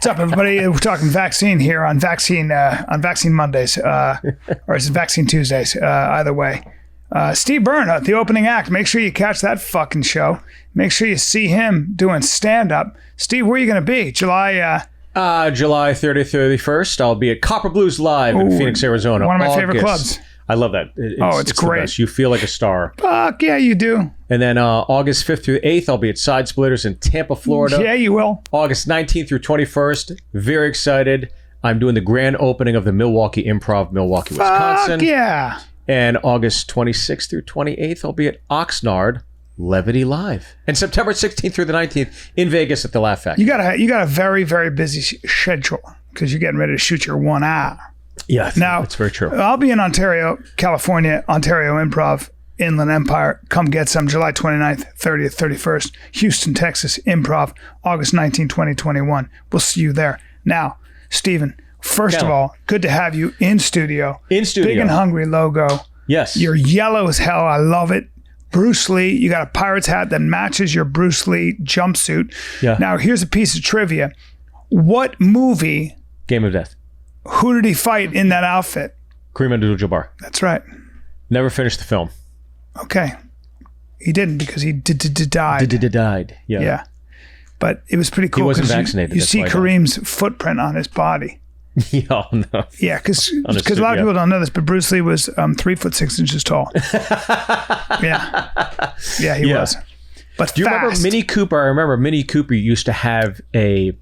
What's up, everybody? We're talking vaccine here on Vaccine Mondays, or is it Vaccine Tuesdays? Either way. Steve Byrne, the opening act. Make sure you catch that fucking show. Make sure you see him doing stand-up. Steve, where are you going to be? July 30th, 31st. I'll be at Copper Blues Live in Phoenix, Arizona. One of my favorite clubs. I love that. It's great. You feel like a star. Fuck yeah, you do. And then August 5th through 8th, I'll be at Side Splitters in Tampa, Florida. Yeah, you will. August 19th through 21st. Very excited. I'm doing the grand opening of the Milwaukee Improv, Milwaukee, Wisconsin. Fuck yeah. And August 26th through 28th, I'll be at Oxnard Levity Live. And September 16th through the 19th in Vegas at the Laugh Factory. You got a very, very busy schedule because you're getting ready to shoot your 1 hour. Yeah, now that's very true. I'll be in Ontario, California, Ontario Improv, Inland Empire. Come get some. July 29th, 30th, 31st. Houston, Texas Improv, August 19, 2021. We'll see you there. Now, Stephen, first of all, good to have you in studio. In studio. Big and Hungry logo. Yes. You're yellow as hell. I love it. Bruce Lee, you got a pirate's hat that matches your Bruce Lee jumpsuit. Yeah. Now, here's a piece of trivia. What movie... Game of Death. Who did he fight in that outfit? Kareem Abdul-Jabbar. That's right. Never finished the film. Okay. He didn't because he died. Died. Yeah. Yeah. But it was pretty cool. He wasn't vaccinated. You see Kareem's footprint on his body. Yeah, no. Yeah, because a lot of people don't know this, but Bruce Lee was 3 foot 6 inches tall. Yeah. Yeah, he was. But do you remember Mini Cooper? I remember Mini Cooper used to have an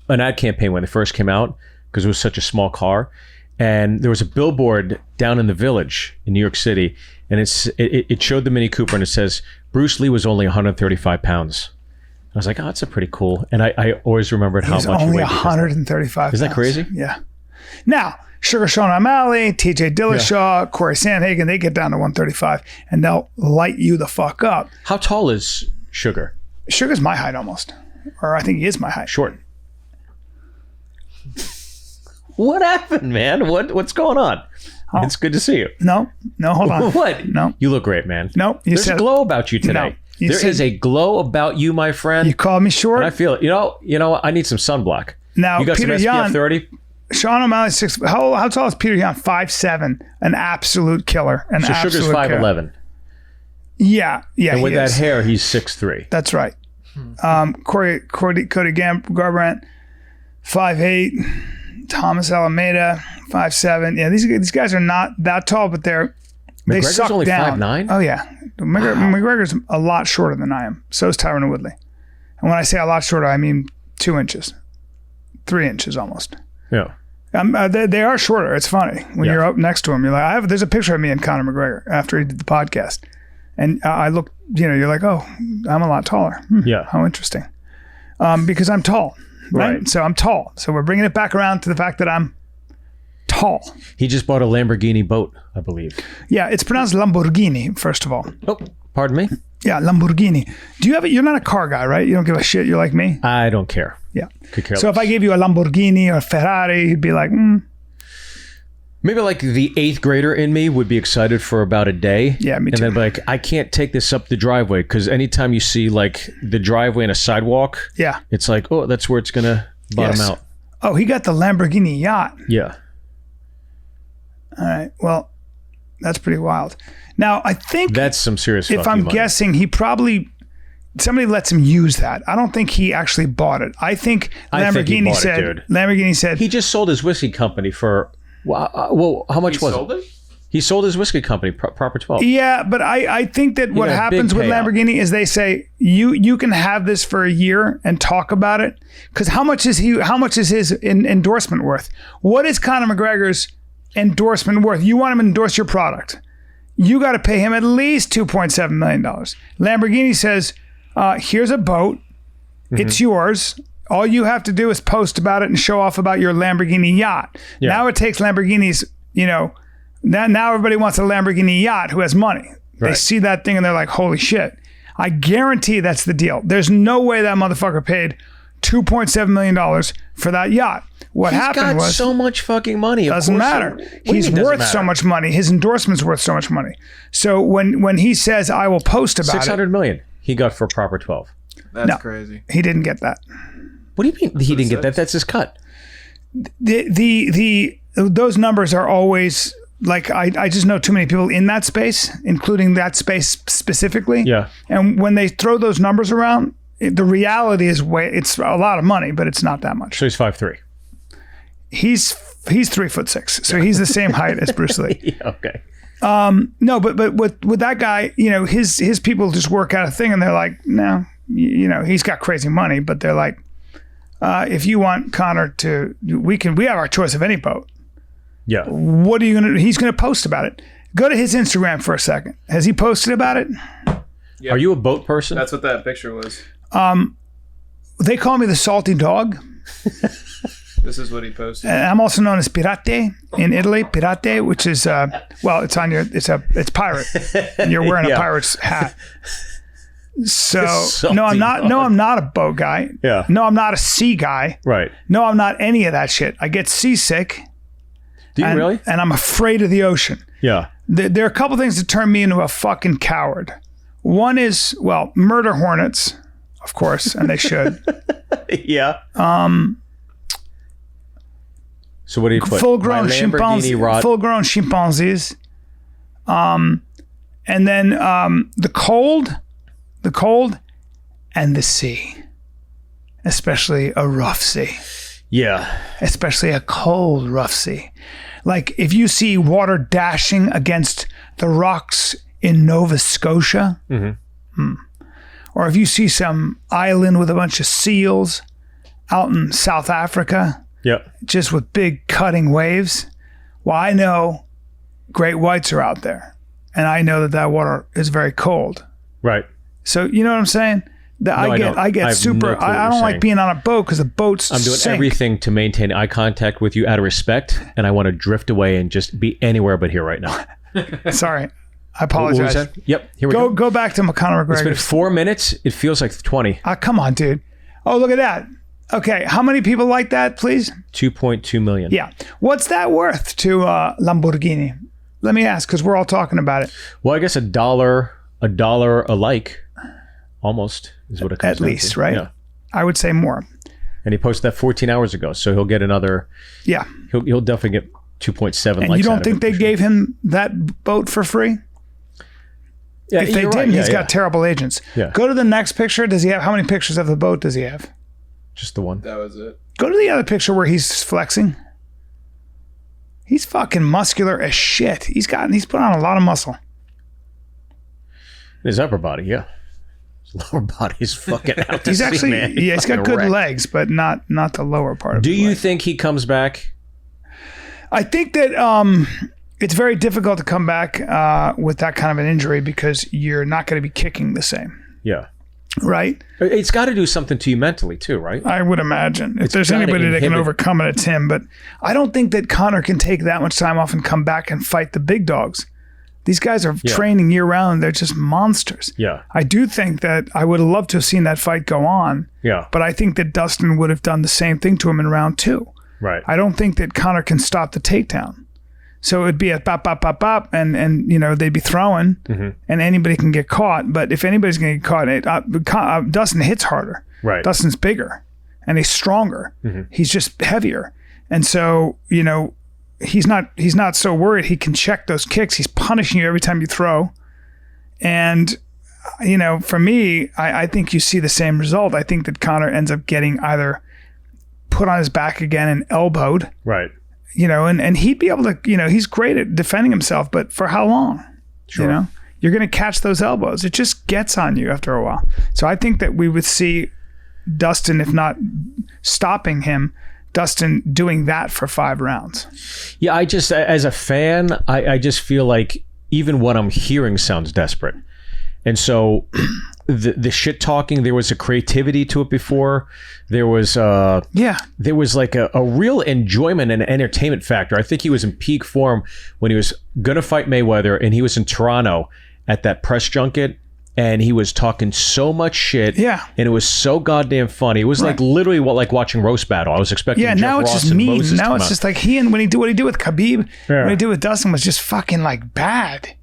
ad campaign when they first came out, because it was such a small car, and there was a billboard down in the Village in New York City, and it showed the Mini Cooper, and it says Bruce Lee was only 135 pounds. I was like, oh, that's a pretty cool. And I always remembered how much he weighed. Only 135 Is that crazy? Yeah. Now, Sugar Sean O'Malley, TJ Dillashaw, Corey Sandhagen, they get down to 135, and they'll light you the fuck up. How tall is Sugar? Sugar's my height almost, or I think he is my height. Short. What happened, man? What's going on? Oh. It's good to see you. No, hold on. What? No. You look great, man. No. There's a glow about you today. No, there is a glow about you, my friend. You called me short? And I feel it. You know, I need some sunblock. Now, you got Peter some SPF Yan, 30? Sean O'Malley's 6. How tall is Peter Yan? 5'7". An absolute killer. So Sugar's 5'11". Yeah. And with that hair, he's 6'3". That's right. Cody Garbrandt, 5'8". Thomas Alameda, 5'7". Yeah, these guys are not that tall, but they suck only down. 5'9"? Oh yeah, McGregor's a lot shorter than I am. So is Tyron Woodley. And when I say a lot shorter, I mean 2 inches, 3 inches almost. Yeah. They are shorter. It's funny when you're up next to him. You're like, there's a picture of me and Conor McGregor after he did the podcast, and I look. You're like, oh, I'm a lot taller. Yeah. How interesting. Because I'm tall. Right. So I'm tall. So we're bringing it back around to the fact that I'm tall. He just bought a Lamborghini boat, I believe. Yeah, it's pronounced Lamborghini, first of all. Oh, pardon me? Yeah, Lamborghini. You're not a car guy, right? You don't give a shit. You're like me? I don't care. Yeah. Could care so less. If I gave you a Lamborghini or a Ferrari, you'd be like, Maybe like the 8th grader in me would be excited for about a day. Yeah, me too. And then be like, I can't take this up the driveway, because anytime you see like the driveway and a sidewalk, it's like, oh, that's where it's going to bottom out. Oh, he got the Lamborghini yacht. Yeah. All right. Well, that's pretty wild. Now, I think that's some serious. If I'm guessing, somebody lets him use that. I don't think he actually bought it. I think Lamborghini said he just sold his whiskey company for. Well, how much was it? He sold his whiskey company, Proper 12. Yeah, but I think that what happens with Lamborghini is they say you can have this for a year and talk about it, because how much is his endorsement worth? What is Conor McGregor's endorsement worth? You want him to endorse your product, you got to pay him at least $2.7 million. Lamborghini says, here's a boat, it's yours. All you have to do is post about it and show off about your Lamborghini yacht. Yeah. Now it takes Lamborghinis, now everybody wants a Lamborghini yacht who has money. They see that thing and they're like, holy shit. I guarantee that's the deal. There's no way that motherfucker paid $2.7 million for that yacht. What happened was so much fucking money. Doesn't matter. He's worth so much money. His endorsement's worth so much money. So when he says, I will post about $600 million he got for proper 12. That's crazy. He didn't get that. What do you mean he didn't get that? That's his cut. Those numbers are always like, I just know too many people in that space, including that space specifically. Yeah. And when they throw those numbers around, the reality is it's a lot of money, but it's not that much. So he's 5'3". He's 3'6", so he's the same height as Bruce Lee. Yeah, okay. No, but with that guy, his people just work out a thing, and they're like, no, he's got crazy money, but they're like, if you want Conor we have our choice of any boat. Yeah. What are you gonna? He's gonna post about it. Go to his Instagram for a second. Has he posted about it? Yeah. Are you a boat person? That's what that picture was. They call me the salty dog. This is what he posted. And I'm also known as Pirate in Italy. Pirate, which is it's on your it's pirate. And you're wearing a pirate's hat. So no, I'm not. No, I'm not a boat guy. Yeah. No, I'm not a sea guy. Right. No, I'm not any of that shit. I get seasick. Do you really? And I'm afraid of the ocean. Yeah. There are a couple things that turn me into a fucking coward. One is, murder hornets, of course, and they should. Yeah. So what do you put? Full-grown chimpanzees. And then the cold, and the sea, especially a rough sea. Yeah. Especially a cold, rough sea. Like if you see water dashing against the rocks in Nova Scotia, or if you see some island with a bunch of seals out in South Africa, just with big cutting waves, well, I know great whites are out there, and I know that water is very cold. Right. So you know what I'm saying? I get super. I don't like being on a boat because the boats. I'm doing sink. everything to maintain eye contact with you out of respect, and I want to drift away and just be anywhere but here right now. Sorry, I apologize. What was that? Yep. Here we go. Go back to Conor McGregor. It's been 4 minutes. It feels like 20. Come on, dude. Oh, look at that. Okay, how many people like that, please? 2.2 million. Yeah. What's that worth to Lamborghini? Let me ask, because we're all talking about it. Well, I guess $1 a like, almost is what it comes at least, to. Right? Yeah. I would say more. And he posted that 14 hours ago, so he'll get another. Yeah. He'll definitely get 2.7 likes. And you don't think they gave him that boat for free? Yeah, if they didn't, right. he's got terrible agents. Yeah. Go to the next picture. Does he have? How many pictures of the boat does he have? Just the one. That was it. Go to the other picture where he's flexing. He's fucking muscular as shit. He's put on a lot of muscle. His upper body, yeah. His lower body is fucking out to He's sea, actually, man. he's got good wrecked. legs, but not the lower part of Do the you leg. think he comes back? I think that it's very difficult to come back with that kind of an injury because you're not going to be kicking the same. Yeah. Right? It's got to do something to you mentally too, right? I would imagine. If there's gotta anybody that can inhibit- overcome it, it's him. But I don't think that Conor can take that much time off and come back and fight the big dogs. These guys are training year round. They're just monsters. Yeah. I do think that I would have loved to have seen that fight go on. Yeah. But I think that Dustin would have done the same thing to him in round 2. Right. I don't think that Conor can stop the takedown. So it'd be a bop, bop, bop, bop, and they'd be throwing, and anybody can get caught. But if anybody's going to get caught, Dustin hits harder. Right. Dustin's bigger, and he's stronger. He's just heavier, and so he's not so worried. He can check those kicks. He's punishing you every time you throw, and for me, I think you see the same result. I think that Conor ends up getting either put on his back again and elbowed. Right. And he'd be able to, he's great at defending himself, but for how long? Sure. You're going to catch those elbows. It just gets on you after a while. So I think that we would see Dustin, if not stopping him, Dustin doing that for 5 rounds. Yeah, I just, as a fan, I just feel like even what I'm hearing sounds desperate. And so the shit talking, there was a creativity to it before. There was there was like a real enjoyment and entertainment factor. I think he was in peak form when he was gonna fight Mayweather, and he was in Toronto, at that press junket, and he was talking so much shit. Yeah. And it was so goddamn funny. It was like literally like watching roast battle. I was expecting Jeff now it's Ross just and mean. Moses Now to it's come just like what he did with Khabib, what he did with Dustin was just fucking like bad.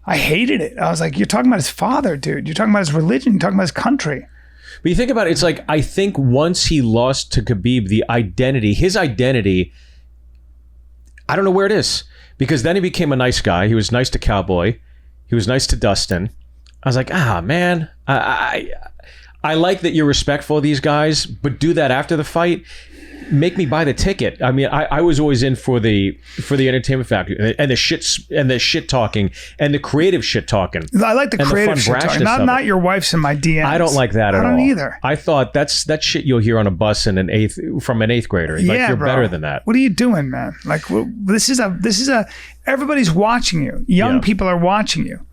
I hated it. I was like, you're talking about his father, dude. You're talking about his religion. You're talking about his country. But you think about it, it's like, I think once he lost to Khabib, his identity, I don't know where it is. Because then he became a nice guy. He was nice to Cowboy. He was nice to Dustin. I was like, man, I like that you're respectful of these guys, but do that after the fight. Make me buy the ticket. I mean, I was always in for the entertainment factor and the shit talking and the creative shit talking. I like the creative shit talking. Not your wife's in my DMs. I don't like that at all. I don't either. I thought that's shit you'll hear on a bus in from an eighth grader. Like, you're better than that. What are you doing, man? Like, this is a everybody's watching you. Young people are watching you.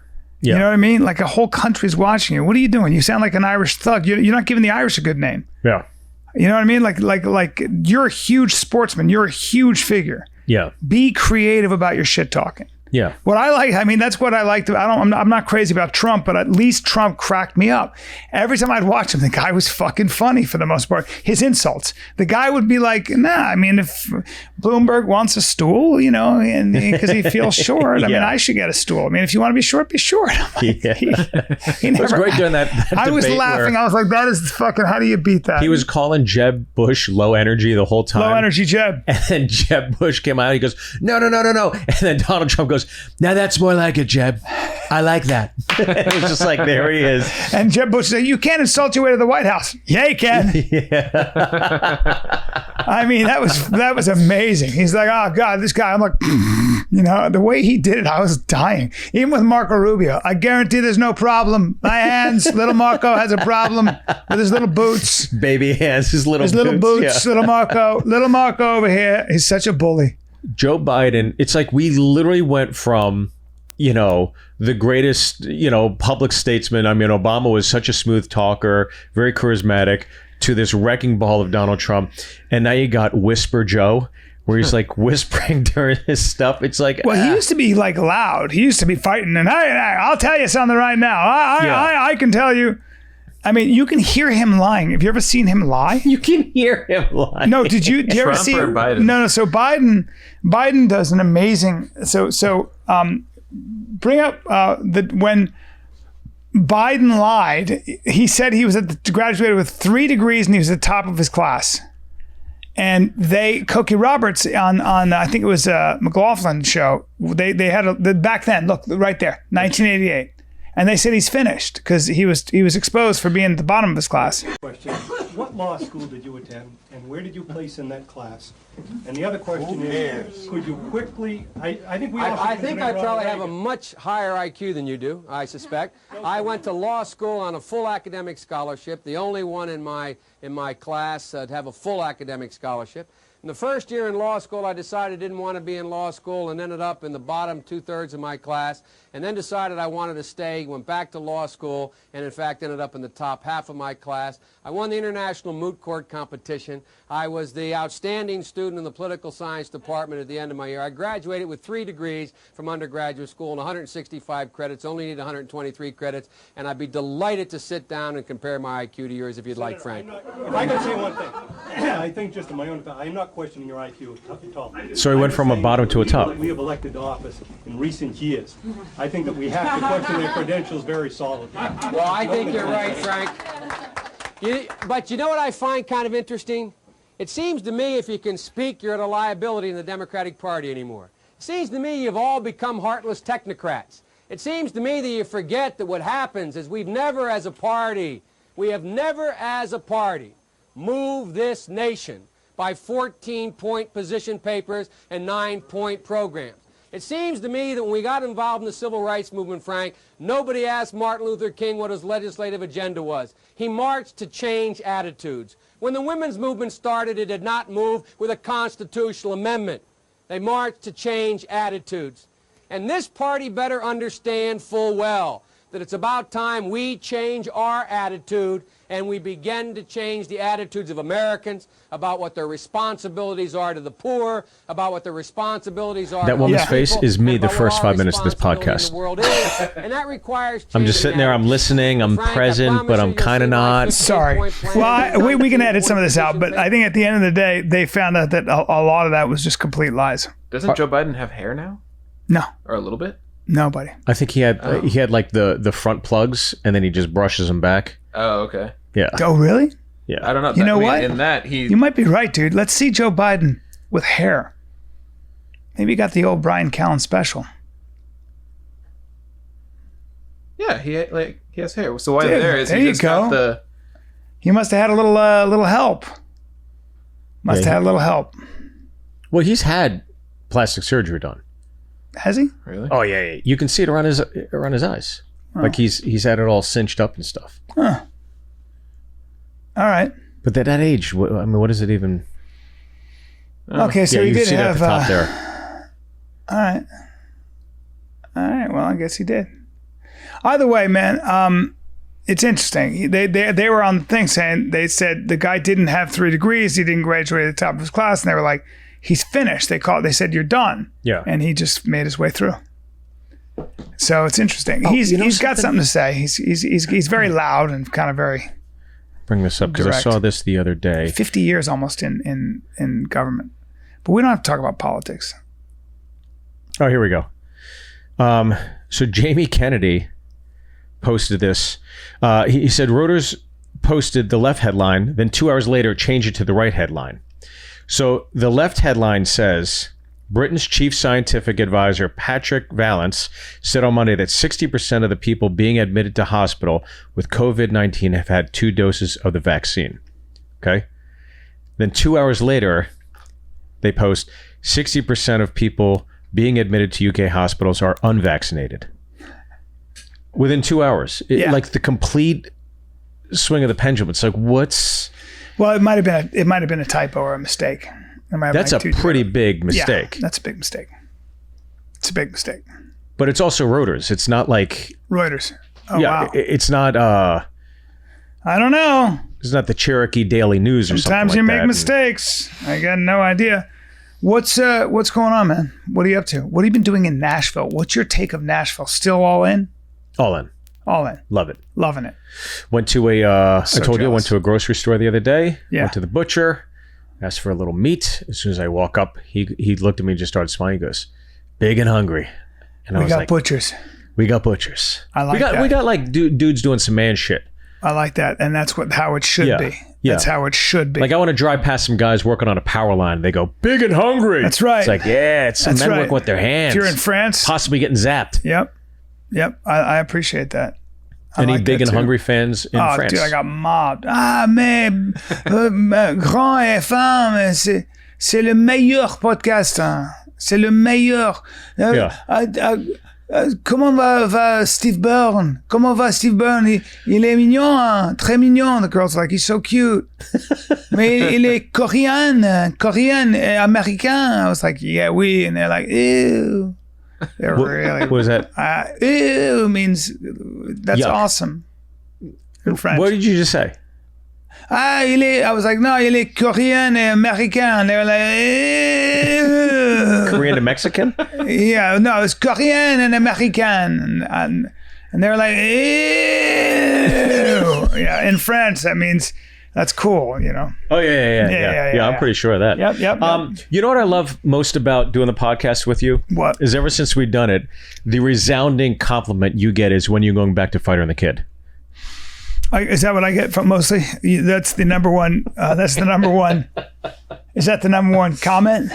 Yeah. You know what I mean? Like a whole country's watching you. What are you doing? You sound like an Irish thug. You're not giving the Irish a good name. Yeah. You know what I mean? Like you're a huge sportsman. You're a huge figure. Yeah. Be creative about your shit talking. Yeah. What I like, I mean, that's what I liked. I'm not crazy about Trump, but at least Trump cracked me up. Every time I'd watch him, the guy was fucking funny for the most part. His insults. The guy would be like, nah, I mean, if Bloomberg wants a stool, you know, and because he feels short, I mean, I should get a stool. I mean, if you want to be short, be short. Like, he it was great during that I was laughing. I was like, that is fucking, how do you beat that? He was calling Jeb Bush low energy the whole time. Low energy Jeb. And then Jeb Bush came out. He goes, no. And then Donald Trump goes, now that's more like it, Jeb. I like that. It was just like, there he is. And Jeb Bush said, you can't insult your way to the White House. Yeah, you can. I mean, that was amazing. He's like, oh, God, this guy. I'm like, you know, the way he did it, I was dying. Even with Marco Rubio, I guarantee there's no problem. My hands, little Marco has a problem with his little boots. Baby hands, his little boots. Yeah. Little Marco over here. He's such a bully. Joe Biden, it's like we literally went from, you know, the greatest, you know, public statesman. I mean, Obama was such a smooth talker, very charismatic, to this wrecking ball of Donald Trump. And now you got Whisper Joe, where he's like whispering during his stuff. It's like, well, he used to be like loud. He used to be fighting. And I'll tell you something right now. I can tell you. I mean, you can hear him lying. Have you ever seen him lie? You can hear him lie. No, did you ever see Trump or Biden? No. So Biden does an amazing. Bring up when Biden lied. He said he was graduated with 3 degrees and he was at the top of his class. And Cokie Roberts on I think it was McLaughlin show. They had back then. Look right there, 1988. And they said he's finished because he was exposed for being at the bottom of his class. Question: what law school did you attend, and where did you place in that class? And the other question is, could you quickly? I think we. I think I probably have a much higher IQ than you do. I suspect. I went to law school on a full academic scholarship, the only one in my class to have a full academic scholarship. In the first year in law school, I decided I didn't want to be in law school and ended up in the bottom 2/3 of my class, and then decided I wanted to stay, went back to law school, and in fact ended up in the top half of my class. I won the International Moot Court competition. I was the outstanding student in the political science department at the end of my year. I graduated with 3 degrees from undergraduate school and 165 credits, only need 123 credits, and I'd be delighted to sit down and compare my IQ to yours if you'd like, Frank. If I could say one thing, I think just in my own, I'm not questioning your IQ at all. So he went from a bottom to a top. We have elected to office in recent years. I think that we have to question their credentials very solidly. Well, I think you're right, Frank. But you know what I find kind of interesting? It seems to me if you can speak, you're at a liability in the Democratic Party anymore. It seems to me you've all become heartless technocrats. It seems to me that you forget that what happens is we have never as a party moved this nation by 14-point position papers and 9-point programs. It seems to me that when we got involved in the civil rights movement, Frank, nobody asked Martin Luther King what his legislative agenda was. He marched to change attitudes. When the women's movement started, it did not move with a constitutional amendment. They marched to change attitudes. And this party better understand full well that it's about time we change our attitude and we begin to change the attitudes of Americans about what their responsibilities are to the poor, about what their responsibilities are. That woman's face is me the first 5 minutes of this podcast. And that requires I'm just sitting there, I'm listening, I'm present, but I'm kind of not. Sorry. Well, we can edit some of this out, but I think at the end of the day, they found out that a lot of that was just complete lies. Doesn't Joe Biden have hair now? No. Or a little bit? Nobody. I think he had like the front plugs, and then he just brushes them back. Oh, okay. Yeah. Oh, really? Yeah. I don't know. You know what? In that, You might be right, dude. Let's see Joe Biden with hair. Maybe he got the old Bryan Callen special. Yeah, he has hair. So why Dude, there is there he you just got go. the... He must have had a little help. Must have had a little help. Well, he's had plastic surgery done. Has he? Really? Oh yeah. You can see it around his eyes. Like he's had it all cinched up and stuff. Huh. All right. But at that age, what is it even? Okay, so yeah, he you did see it have. at the top there. All right. All right. Well, I guess he did. Either way, man, it's interesting. They were on the thing saying, they said the guy didn't have 3 degrees. He didn't graduate at the top of his class. And they were like, he's finished. They said, you're done. Yeah. And he just made his way through. So it's interesting. He's got something to say. He's very loud and kind of very Bring this up because I Direct. saw this the other day. 50 years almost in government. But we don't have to talk about politics. Oh, here we go. So Jamie Kennedy posted this. He said Reuters posted the left headline, then 2 hours later changed it to the right headline. So the left headline says, Britain's chief scientific advisor, Patrick Vallance, said on Monday that 60% of the people being admitted to hospital with COVID-19 have had 2 doses of the vaccine. Okay. Then 2 hours later, they post 60% of people being admitted to UK hospitals are unvaccinated. Within 2 hours. Like the complete swing of the pendulum. It's like, what's... Well, it might have been a typo or a mistake. That's a pretty big mistake. Yeah, that's a big mistake. It's a big mistake. But it's also Reuters. It's not like... Reuters. Oh, yeah, wow. It's not... I don't know. It's not the Cherokee Daily News or Sometimes something like you that. make mistakes. I got no idea. What's going on, man? What are you up to? What have you been doing in Nashville? What's your take of Nashville? Still all in? All in. All in. Love it. Loving it. Went to I told you, I went jealous. to a grocery store the other day. Yeah. Went to the butcher. Asked for a little meat. As soon as I walk up, he looked at me and just started smiling. He goes, "Big and hungry." And I We was got like, butchers. "We got butchers. I like that. We got like dudes doing some man shit. I like that. And that's how it should be. Yeah. That's how it should be. Like I want to drive past some guys working on a power line. They go, "Big and hungry." That's right. It's like, yeah, it's some That's men right. working with their hands. If you're in France. possibly getting zapped. Yep. I appreciate that. I Any like big that and too. hungry fans in France? Dude, I got mobbed. Ah, mais Grand FM, c'est le meilleur podcast. Hein. C'est le meilleur. Comment va Steve Byrne? Comment va Steve Byrne? Il est mignon, hein? Très mignon. The girl's like, he's so cute. Mais il est coréen et américain. I was like, yeah, oui. And they're like, ew. They're really... What was that? Ew means that's Yuck. awesome in French. What did you just say? I was like, no, il est coréen et américain. They were like, ew. Korean to Mexican? Yeah, no, it's Korean and American. And they were like, ew. Yeah, in French, that means that's cool, you know? Oh, yeah. I'm pretty sure of that. Yep. You know what I love most about doing the podcast with you? What? Is ever since we've done it, the resounding compliment you get is when you're going back to Fighter and the Kid. Is that what I get from mostly? That's the number one. That's the number one. Is that the number one comment?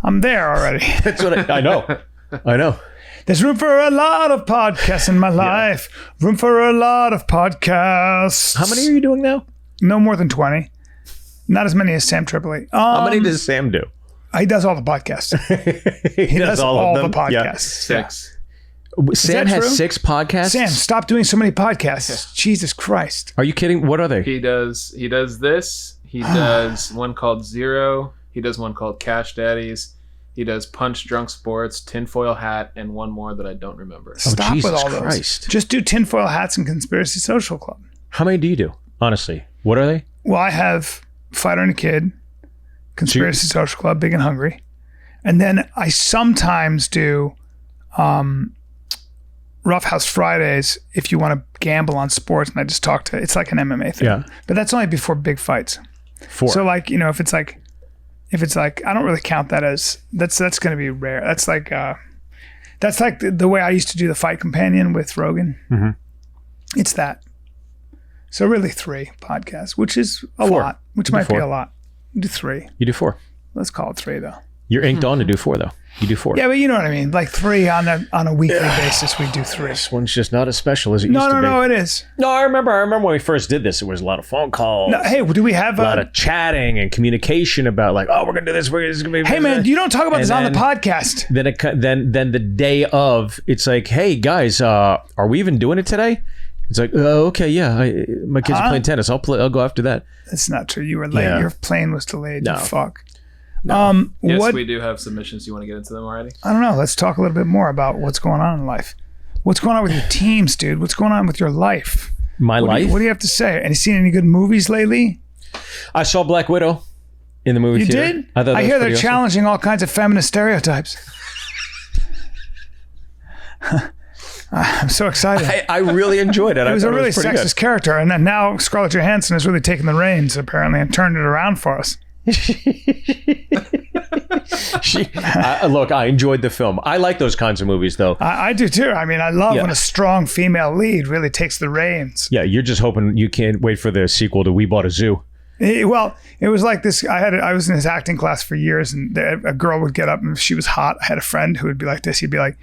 I'm there already. That's what I know. I know. There's room for a lot of podcasts in my life. Room for a lot of podcasts. How many are you doing now? No more than 20. Not as many as Sam Tripoli. How many does Sam do? He does all the podcasts. He does all the podcasts. Yeah. 6. Sam that has true? 6 podcasts? Sam, stop doing so many podcasts. Jesus Christ. Are you kidding? What are they? He does this. He does one called Zero. He does one called Cash Daddies. He does Punch Drunk Sports, Tinfoil Hat, and one more that I don't remember. Stop Jesus with all Christ. those. Just do Tinfoil Hats and Conspiracy Social Club. How many do you do? Honestly, what are they? Well, I have Fighter and a Kid, Conspiracy Social Club, Big and Hungry. And then I sometimes do Rough House Fridays if you want to gamble on sports. And I just talk to, it's like an MMA thing. Yeah. But that's only before big fights. 4. So like, you know, if it's like, I don't really count that as, that's going to be rare. That's like the way I used to do the Fight Companion with Rogan. Mm-hmm. It's that. So really 3 podcasts, which is a 4. lot, which You do might 4. be a lot. Do 3. You do 4. Let's call it 3 though. You're inked on to do 4 though. You do 4. Yeah, but you know what I mean. Like 3 on a weekly basis, we do 3. This one's just not as special as it used to be. No, it is. No, I remember when we first did this, it was a lot of phone calls. No, hey, do we have a lot of chatting and communication about like, oh, we're gonna do this. We're gonna be. Hey, man, you don't talk about And this on the then- podcast. Then the day of, it's like, hey guys, are we even doing it today? It's like, okay, yeah. My kids are playing tennis. I'll go after that. That's not true. You were late. Yeah. Your plane was delayed. No. You fuck. Yes, what? we do have submissions. You want to get into them already? I don't know. Let's talk a little bit more about what's going on in life. What's going on with your teams, dude? What's going on with your life? My life? What do you have to say? And you seen any good movies lately? I saw Black Widow in the movie You theater. did? thought that I was hear they're pretty awesome. challenging all kinds of feminist stereotypes. I'm so excited. I really enjoyed it. It was a really pretty sexist character, and then now Scarlett Johansson has really taken the reins, apparently, and turned it around for us. Look, I enjoyed the film. I like those kinds of movies, though. I do too. I mean, I love Yeah. when a strong female lead really takes the reins. Yeah, you're just hoping you can't wait for the sequel to We Bought a Zoo. It was like this. I was in his acting class for years, and a girl would get up, and if she was hot, I had a friend who would be like this. He'd be like,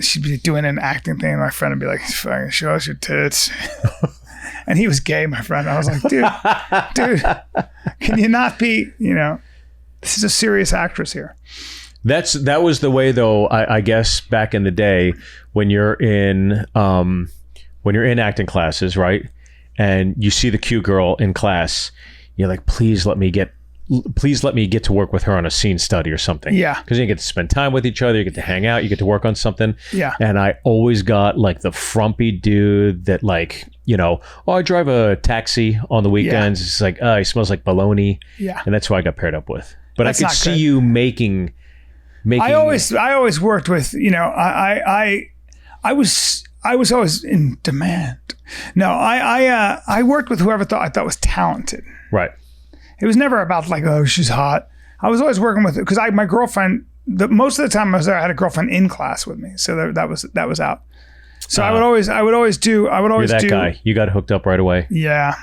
she'd be doing an acting thing, and my friend would be like, "Fucking show us your tits." And he was gay, my friend. I was like, dude, can you not be? You know, this is a serious actress here. That was the way, though. I guess back in the day when you're in acting classes, right? And you see the cute girl in class, you're like, please let me get to work with her on a scene study or something. Yeah. Because you get to spend time with each other, you get to hang out, you get to work on something. Yeah. And I always got like the frumpy dude that like, you know, I drive a taxi on the weekends. It's like, he smells like bologna. Yeah. And that's who I got paired up with. But That's I could not see good. you making. I always worked with, you know, I was always in demand. No, I worked with whoever I thought was talented. Right. It was never about like, oh, she's hot. I was always working with it because my girlfriend. Most of the time I was there, I had a girlfriend in class with me, so that was out. So I would always do. You're that guy. You got hooked up right away. Yeah.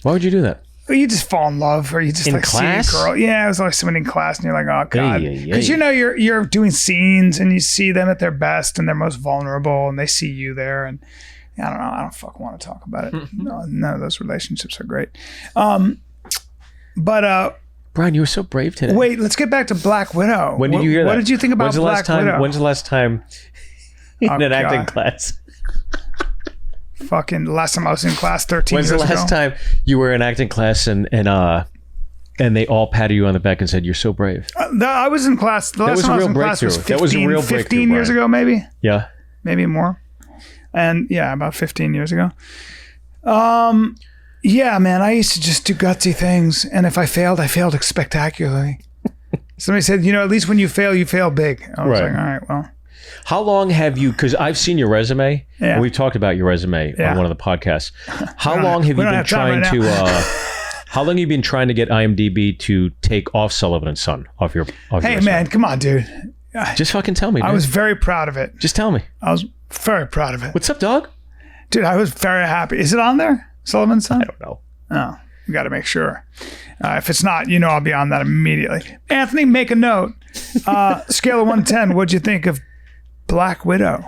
Why would you do that? Well, you just fall in love, or you just In like class? see a girl. Yeah, it was always someone in class, and you're like, oh god, Ay, ay, because ay. you know you're doing scenes, and you see them at their best and their most vulnerable, and they see you there, and I don't know. I don't fucking want to talk about it. No, none of those relationships are great. But Bryan, you were so brave today. wait, let's get back to Black Widow. When did you hear that? What did you think about Black Widow? When's the last time in Oh, an acting God. class? Fucking last time I was in class 13 When's years the last ago. time you were in acting class and they all patted you on the back and said, "You're so brave"? I was in class. The last was time a I was real in class was breakthrough. 15, That was a real 15 breakthrough, years Bryan. ago, maybe. Yeah. Maybe more. And yeah, about 15 years ago. Yeah, man, I used to just do gutsy things. And if I failed spectacularly. Somebody said, you know, at least when you fail big. I was Right. like, all right, well. How long have you? Because I've seen your resume, Yeah. and we've talked about your resume Yeah. on one of the podcasts. How don't long have- have we you don't been have time trying right to? How long have you been trying to get IMDb to take off Sullivan and Son off your? Hey, resume? man, come on, dude. Just fucking tell me. I man. was very proud of it. Just tell me. I was very proud of it. What's up, dog? Dude, I was very happy. Is it on there? Sullivan's Son? I don't know. Oh, we got to make sure. If it's not, you know, I'll be on that immediately. Anthony, make a note. Scale of 1 to 10, what'd you think of Black Widow?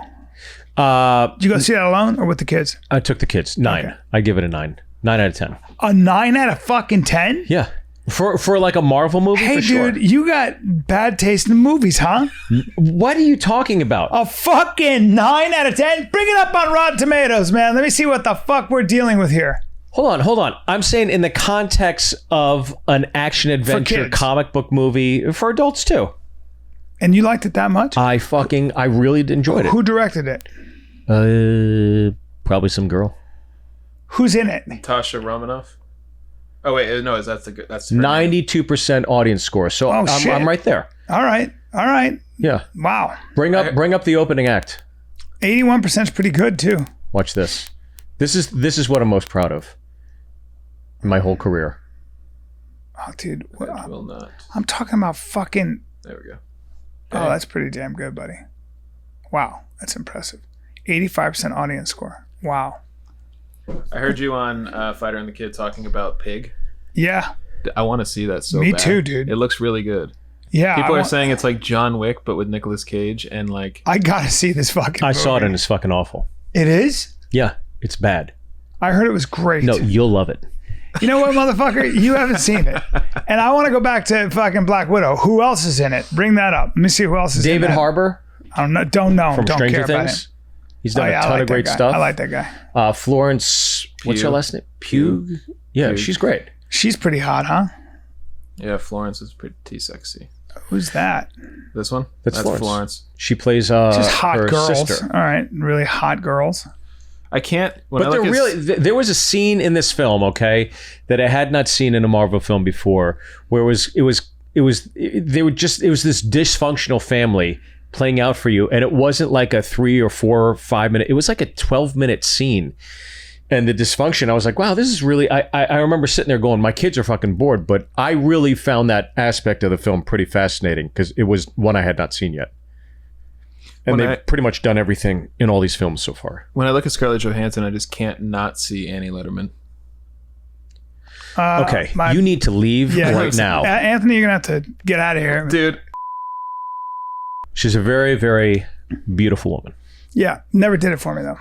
Did you go see that alone or with the kids? I took the kids 9. Okay. I give it a 9. 9 out of 10. A 9 out of fucking 10? Yeah. For like a Marvel movie. Hey, for sure. dude, you got bad taste in movies, huh? What are you talking about? A fucking 9 out of 10? Bring it up on Rotten Tomatoes, man. Let me see what the fuck we're dealing with here. Hold on. I'm saying in the context of an action adventure kids. comic book movie for adults too. And you liked it that much? I really enjoyed it. Who directed it? Probably some girl. Who's in it? Tasha Romanoff. Oh wait, no, that's 92% audience score. So I'm right there. All right. Yeah. Wow. Bring up the opening act. 81% is pretty good too. Watch this. This is what I'm most proud of in my whole career. Oh, dude. I will not. I'm talking about fucking. There we go. Oh, that's pretty damn good, buddy. Wow, that's impressive. 85% audience score. Wow. I heard you on Fighter and the Kid talking about Pig. Yeah. I want to see that so Me bad. too, dude. It looks really good. Yeah. People are saying it's like John Wick, but with Nicolas Cage and like. I gotta see this fucking movie. I saw it and it's fucking awful. It is? Yeah, it's bad. I heard it was great. No, you'll love it. You know what, motherfucker? You haven't seen it. And I want to go back to fucking Black Widow. Who else is in it? Bring that up. Let me see who else is in it. David Harbour. I don't know. From Don't Stranger care about Things. him. He's done a ton of great stuff. I like that guy. Florence, what's her last name? Pugh. Yeah, Pugh. she's great. She's pretty hot, huh? Yeah, Florence is pretty sexy. Who's that? This one? That's Florence. She plays Just hot her girls. sister. All right, really hot girls. I can't. But there was a scene in this film, okay, that I had not seen in a Marvel film before, where it was this dysfunctional family playing out for you, and it wasn't like a 3 or 4 or 5 minute. It was like a 12-minute scene, and the dysfunction. I was like, wow, this is really. I remember sitting there going, my kids are fucking bored, but I really found that aspect of the film pretty fascinating because it was one I had not seen yet. And they've pretty much done everything in all these films so far. When I look at Scarlett Johansson, I just can't not see Annie Letterman. Okay, you need to leave right now. Anthony, you're going to have to get out of here. Dude. She's a very, very beautiful woman. Yeah, never did it for me, though.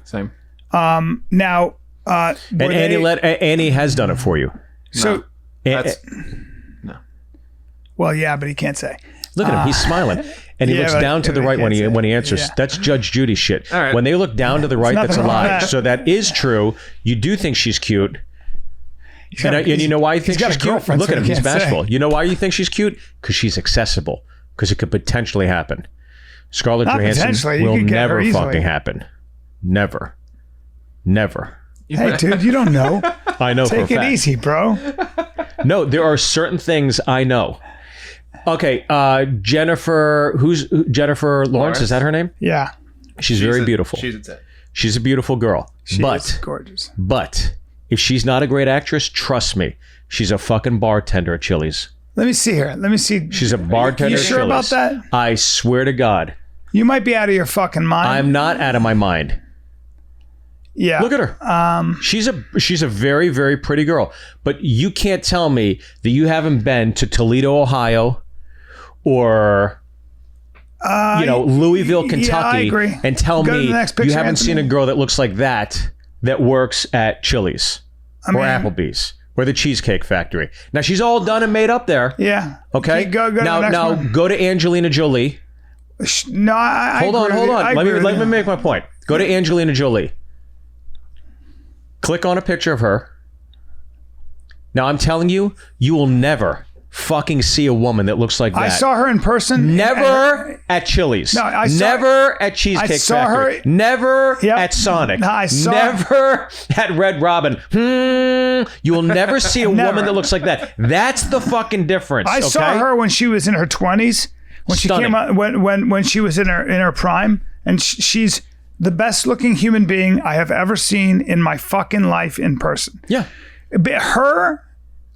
Same. Now... and Annie has done it for you. So... No. Well, yeah, but he can't say. Look at him. He's smiling. And he looks down to the right when he answers. Yeah. That's Judge Judy shit. All right. When they look down to the right, that's a lie. So that is true. You do think she's cute. And you know why you think she's cute? Look at him. He's bashful. You know why you think she's cute? Because she's accessible. Because it could potentially happen. Scarlett Johansson will never fucking happen. Never. Hey, dude, you don't know. I know for a fact. Take it easy, bro. No, there are certain things I know. Okay, Jennifer Lawrence, is that her name? Yeah. She's very beautiful. She's a 10. She's a beautiful girl. She's gorgeous. But if she's not a great actress, trust me, she's a fucking bartender at Chili's. Let me see her. Let me see. She's a bartender You at sure Chili's. about that? I swear to God. You might be out of your fucking mind. I'm not out of my mind. Yeah. Look at her. She's a very, very pretty girl. But you can't tell me that you haven't been to Toledo, Ohio, or Louisville, Kentucky, I agree. and tell Go to me the next picture, you haven't Anthony. seen a girl that looks like that works at Chili's or Applebee's or the Cheesecake Factory. Now she's all done and made up there. Yeah. Okay. Go to the next now one. go to Angelina Jolie. No, I Hold on. Let me make my point. Go to Angelina Jolie. Click on a picture of her. Now I'm telling you, you will never fucking see a woman that looks like that. I saw her in person. Never at Chili's. No, I saw- never at Cheesecake I saw Factory. her- Never Yep. at Sonic. No, I saw- Never at Red Robin. You will never see a Never. woman that looks like that. That's the fucking difference. I saw her when she was in her 20s. When Stunning. she came out, when she was in her prime, and she's the best looking human being I have ever seen in my fucking life in person. Yeah. Her.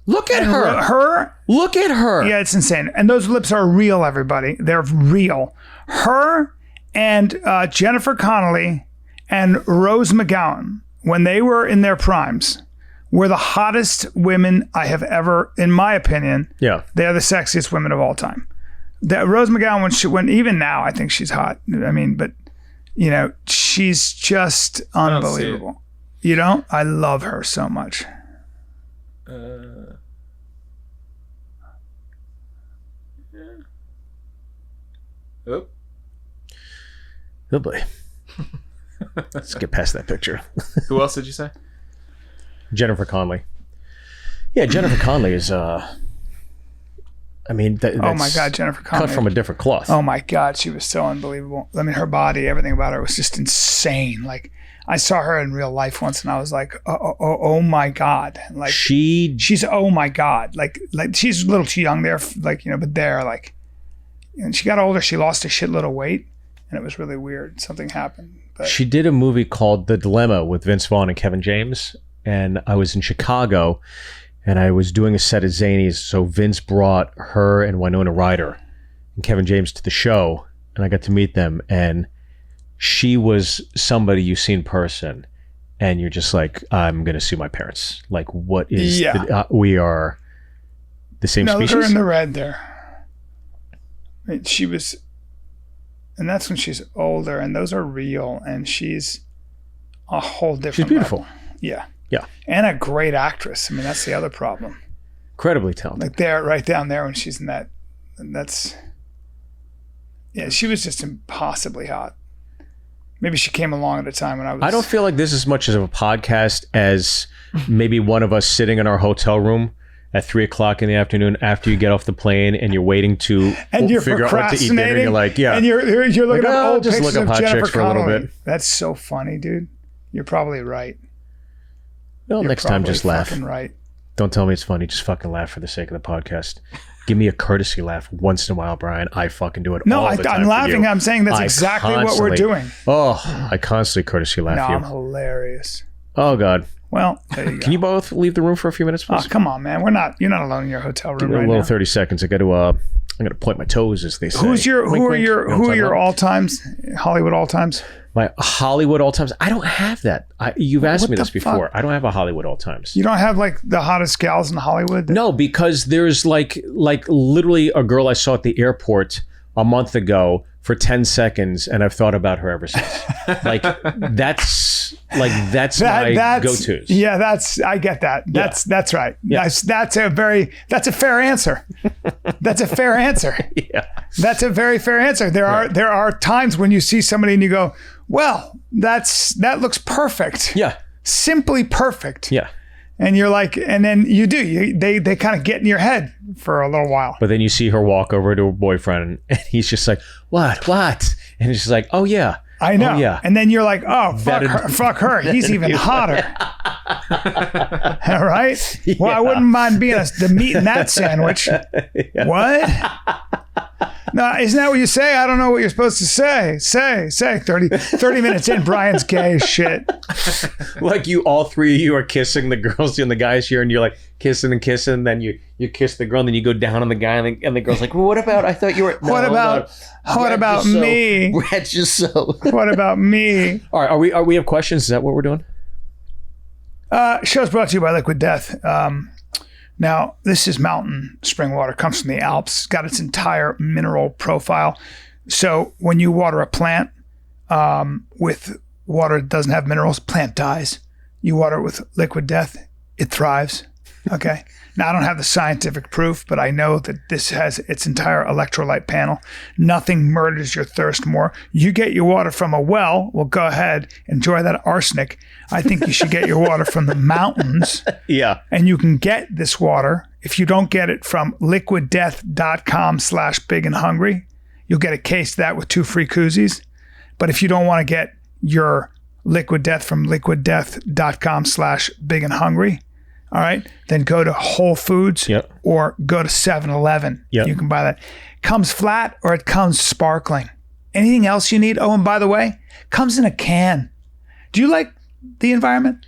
Look at her. Her. Look at her. Yeah, it's insane. And those lips are real, everybody. They're real. Her and Jennifer Connelly and Rose McGowan, when they were in their primes, were the hottest women I have ever, in my opinion. Yeah. They are the sexiest women of all time. That Rose McGowan, when even now, I think she's hot. I mean, but she's just unbelievable. You don't? I love her so much. Oh. Oh boy. Let's get past that picture. Who else did you say? Jennifer Connelly. Yeah, Jennifer Connelly is I mean, oh my God, Jennifer Connelly. cut from a different cloth. Oh my God, she was so unbelievable. I mean, her body, everything about her was just insane. Like, I saw her in real life once, and I was like, oh my God. Like, she's oh my God. Like she's a little too young there, like, you know, but there, like, and she got older, she lost a shitload of weight, and it was really weird. Something happened. But she did a movie called The Dilemma with Vince Vaughn and Kevin James, and I was in Chicago, and I was doing a set at Zanies, so Vince brought her and Winona Ryder and Kevin James to the show, and I got to meet them, and she was somebody you see in person, and you're just like, I'm going to sue my parents. Like, what is... we are the same species? Look her in the red there. I mean, she was... And that's when she's older, and those are real, and she's a whole different She's beautiful. level. Yeah. Yeah. And a great actress. I mean, that's the other problem. Incredibly talented. Like there, right down there when she's in that... And that's... Yeah, she was just impossibly hot. Maybe she came along at a time when I was... I don't feel like this is as much of a podcast as maybe one of us sitting in our hotel room at 3:00 in the afternoon after you get off the plane and you're waiting to figure out what to eat dinner. And you're like, yeah. And you're looking like, up old just pictures look up of hot Jennifer chicks for a little Connelly. bit. That's so funny, dude. You're probably right. Well, You're next time just laugh. Right. Don't tell me it's funny. Just fucking laugh for the sake of the podcast. Give me a courtesy laugh once in a while, Brian. I fucking do it all the time. I'm laughing. I'm saying that's exactly what we're doing. Oh, I constantly courtesy laugh No, you. I'm hilarious. Oh, God. Well, there you go. Can you both leave the room for a few minutes, please? Oh, come on, man. You're not alone in your hotel room Give me right a little now. 30 seconds. I got to, I'm going to point my toes, as they say. Who are your all times? Hollywood all times? My Hollywood all times. I don't have that. You've asked me this before. fuck? I don't have a Hollywood all times. You don't have like the hottest gals in Hollywood? No, because there's like literally a girl I saw at the airport a month ago for 10 seconds, and I've thought about her ever since. that's my go-tos. Yeah, I get that. That's right. Yeah. That's a fair answer. That's a fair answer. Yeah. That's a very fair answer. There are times when you see somebody and you go, well, that looks perfect. Yeah. Simply perfect. Yeah. And you're like, and then they kind of get in your head for a little while. But then you see her walk over to her boyfriend, and he's just like, what? And he's just like, oh yeah. I know. Oh, yeah. And then you're like, oh, fuck her. He's even hotter. All right? Yeah. Well, I wouldn't mind being the meat in that sandwich. Yeah. What? No, isn't that what you say? I don't know what you're supposed to say. Say 30 minutes in, Brian's gay as shit. Like all three of you are kissing the girls and the guys here, and you're like kissing and kissing, then you kiss the girl, and then you go down on the guy, and the girl's like, well, what about, I thought you were... What about me? Brad just so. What about me? All right, are we have questions? Is that what we're doing? Show's brought to you by Liquid Death. Now, this is mountain spring water, comes from the Alps, it's got its entire mineral profile. So when you water a plant with water that doesn't have minerals, plant dies. You water it with Liquid Death, it thrives. Okay. Now, I don't have the scientific proof, but I know that this has its entire electrolyte panel. Nothing murders your thirst more. You get your water from a well, well, go ahead, enjoy that arsenic. I think you should get your water from the mountains. Yeah. And you can get this water. If you don't get it from liquiddeath.com/bigandhungry, you'll get a case of that with 2 free koozies. But if you don't want to get your Liquid Death from liquiddeath.com/bigandhungry, all right, then go to Whole Foods or go to 7-Eleven. Yep. You can buy that. Comes flat or it comes sparkling. Anything else you need? Oh, and by the way, comes in a can. Do you like the environment?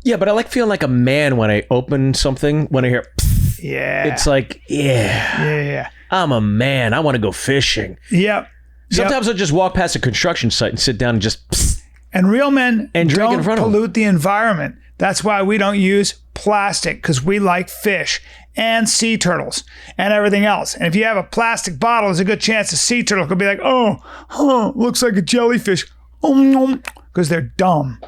Yeah, but I like feeling like a man when I open something, when I hear, pfft, yeah. It's like, Yeah. I'm a man. I want to go fishing. Yep. Sometimes I'll just walk past a construction site and sit down and just, pfft, and real men and drink don't in front of them. pollute the environment. That's why we don't use plastic, because we like fish and sea turtles and everything else. And if you have a plastic bottle, there's a good chance a sea turtle could be like, looks like a jellyfish. Because they're dumb.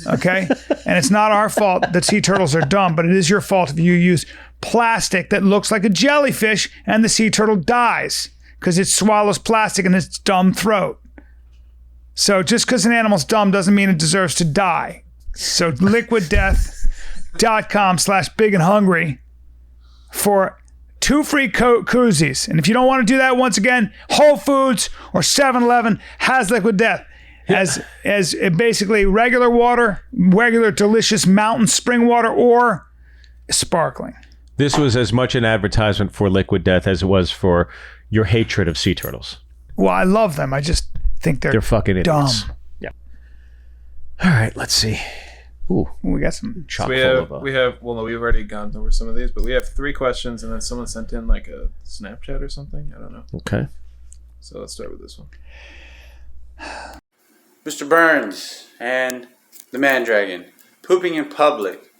Okay? And it's not our fault that sea turtles are dumb, but it is your fault if you use plastic that looks like a jellyfish and the sea turtle dies because it swallows plastic in its dumb throat. So just because an animal's dumb doesn't mean it deserves to die. So liquiddeath.com/bigandhungry for 2 free koozies. And if you don't want to do that, once again, Whole Foods or 7-Eleven has Liquid Death. As basically regular water, regular delicious mountain spring water, or sparkling. This was as much an advertisement for Liquid Death as it was for your hatred of sea turtles. Well, I love them. I just think they're fucking dumb. idiots. Yeah. All right, let's see. Ooh, we got some chock So we have well, no, we've already gone over some of these, but we have 3 questions, and then someone sent in like a Snapchat or something. I don't know. Okay. So let's start with this one. Mr. Burns and the Man Dragon. Pooping in public.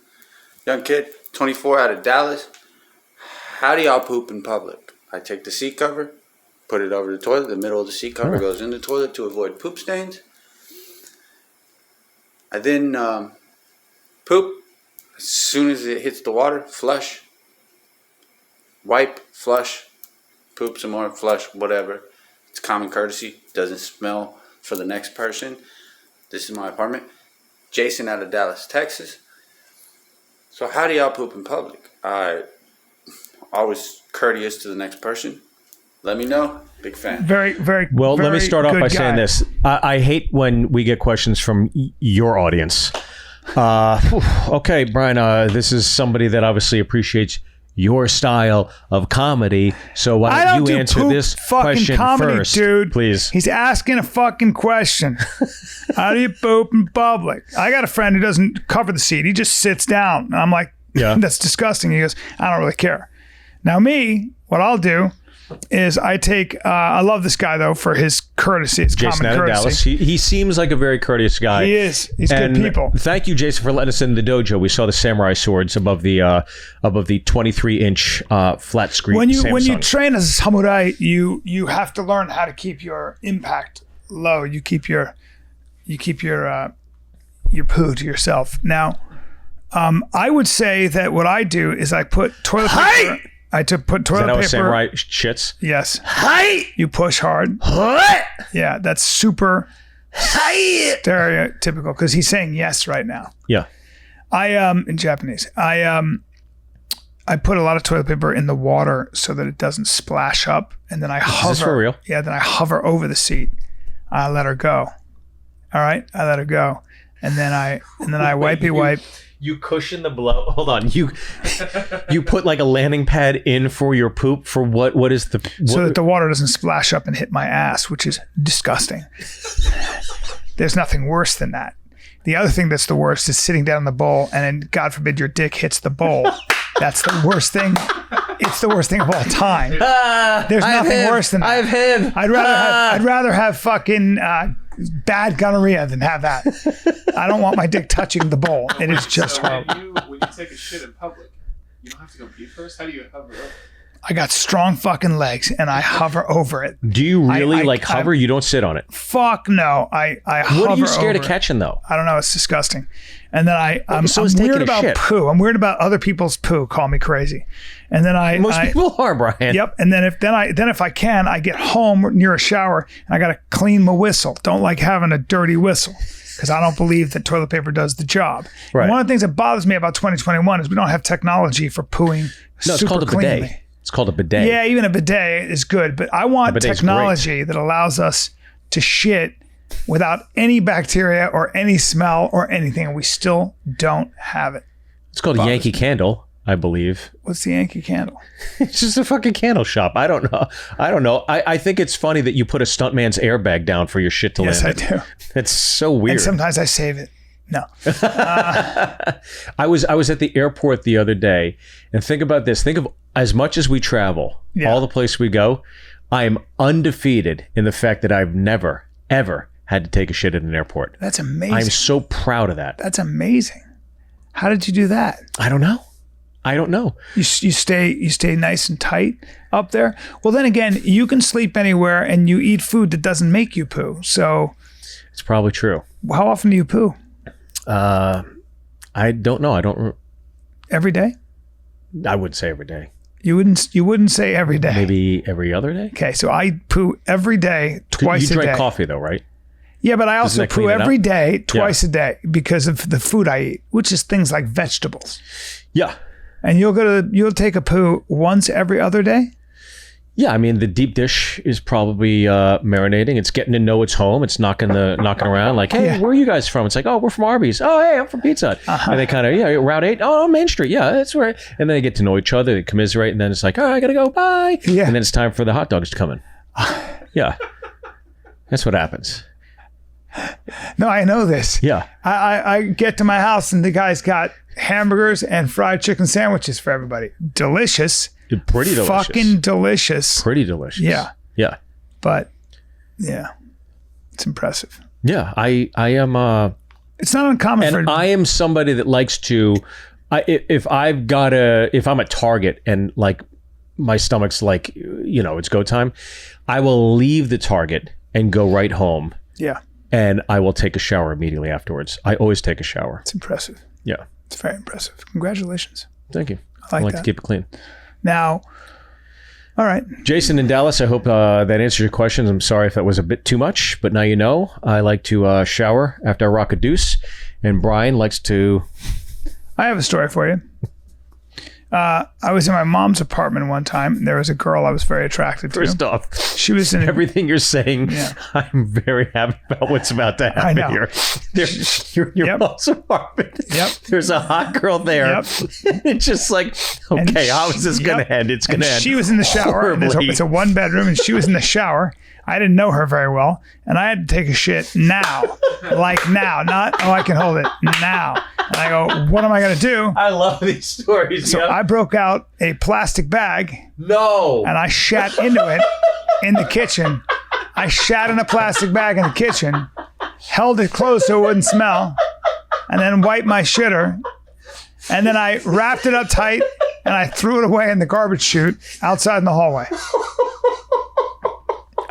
Young kid, 24, out of Dallas. How do y'all poop in public? I take the seat cover, put it over the toilet. The middle of the seat cover goes in the toilet to avoid poop stains. I then poop. As soon as it hits the water, flush. Wipe, flush. Poop some more, flush, whatever. It's common courtesy. Doesn't smell for the next person. This is my apartment. Jason out of Dallas, Texas. So how do y'all poop in public? I always courteous to the next person. Let me know. Big fan. very, very Well, very let me start off good by guy. saying this. I hate when we get questions from your audience. Okay, Bryan, this is somebody that obviously appreciates your style of comedy. So I why don't don't you do answer poop this fucking question comedy, first, dude. please? He's asking a fucking question. How do you poop in public? I got a friend who doesn't cover the seat. He just sits down. And I'm like, Yeah. that's disgusting. He goes, I don't really care. Now me, what I'll do is I take, I love this guy though for his courtesy, his Jason common out of courtcy. Dallas. He seems like a very courteous guy. He is. He's And good people. Thank you, Jason, for letting us in the dojo. We saw the samurai swords above the 23-inch flat screen. When you Samsung. train as a samurai, you have to learn how to keep your impact low. You keep your poo to yourself. Now, I would say that what I do is I put toilet paper. Put Is that toilet how a paper. samurai shits? Yes. You push hard. Yeah, that's super stereotypical because he's saying yes right now. Yeah. In Japanese. I put a lot of toilet paper in the water so that it doesn't splash up, and then I hover. Is this for real? Yeah, then I hover over the seat. I let her go. All right, I let her go, and then I wipe. You cushion the blow. Hold on. You put like a landing pad in for your poop for what? What is the So that the water doesn't splash up and hit my ass, which is disgusting. There's nothing worse than that. The other thing that's the worst is sitting down in the bowl and then, God forbid, your dick hits the bowl. That's the worst thing. It's the worst thing of all time. There's nothing worse than that. I've him. I'd rather have fucking bad gonorrhea than have that. I don't want my dick touching the bowl. It is just So horrible. when you take a shit in public, you don't have to go pee first. How do you hover up? I got strong fucking legs and I hover over it. Do you really I- hover? You don't sit on it. Fuck no. I hover What are you scared of over it. catching though? I don't know. It's disgusting. And then I'm So is taking weird a about shit. poo. I'm weird about other people's poo. Call me crazy. And then Most people are, Bryan. Yep. And then if I can, I get home near a shower and I got to clean my whistle. Don't like having a dirty whistle because I don't believe that toilet paper does the job. Right. And one of the things that bothers me about 2021 is we don't have technology for pooing No, it's super called a cleanly. bidet. It's called a bidet. Yeah, even a bidet is good, but I want bidet's technology that allows us to shit without any bacteria or any smell or anything, and we still don't have it. It's called a Yankee Candle, I believe. What's the Yankee Candle? It's just a fucking candle shop. I don't know. I think it's funny that you put a stuntman's airbag down for your shit to Yes, I land. do. It's so weird. And sometimes I save it. No. I was at the airport the other day, and think about this. Think of as much as we travel, Yeah. all the places we go, I am undefeated in the fact that I've never, ever had to take a shit at an airport. That's amazing. I'm so proud of that. That's amazing. How did you do that? I don't know. You stay nice and tight up there. Well, then again, you can sleep anywhere and you eat food that doesn't make you poo. So It's probably true. how often do you poo? I don't know. Every day? I wouldn't say every day. You wouldn't say every day. Maybe every other day. Okay, so I poo every day, twice you a day. drink coffee though, right? Yeah, but I also that clean poo it up? every day, twice a day, because of the food I eat, which is things like vegetables. Yeah. And you'll take a poo once every other day? Yeah, I mean the deep dish is probably marinating. It's getting to know its home. It's knocking around like, hey, where are you guys from? It's like, oh, we're from Arby's. Oh, hey, I'm from Pizza Hut. And they kind of, Route 8. Oh, Main Street. Yeah, that's right. And then they get to know each other. They commiserate, and then it's like, oh, I gotta go. Bye. Yeah. And then it's time for the hot dogs to come in. Yeah, that's what happens. No, I know this. Yeah. I get to my house and the guy's got hamburgers and fried chicken sandwiches for everybody. Delicious. Pretty delicious. Fucking delicious. Pretty delicious. Yeah. Yeah. But yeah, it's impressive. Yeah. I am. It's not uncommon And I am somebody that likes to. If I'm at Target and like my stomach's like, it's go time, I will leave the Target and go right home. Yeah. And I will take a shower immediately afterwards. I always take a shower. It's impressive. Yeah. It's very impressive. Congratulations. Thank you. I like that. to keep it clean. Now, all right. Jason in Dallas, I hope that answers your questions. I'm sorry if that was a bit too much, but now you know. I like to shower after I rock a deuce, and Bryan likes to... I have a story for you. I was in my mom's apartment one time. There was a girl I was very attracted to. First off, she was in everything you're saying. Yeah. I'm very happy about what's about to happen I know. here. Your Yep. mom's apartment. Yep. There's a hot girl there. Yep. It's just like, okay, how is this going to end? It's going to end. She was in the shower. And horribly. it's a one bedroom, and she was in the shower. I didn't know her very well, and I had to take a shit now, like now, not I can hold it now. And I go, what am I gonna do? I love these stories. So I broke out a plastic bag. No. And I shat into it in the kitchen. I shat in a plastic bag in the kitchen, held it closed so it wouldn't smell, and then wiped my shitter. And then I wrapped it up tight and I threw it away in the garbage chute outside in the hallway.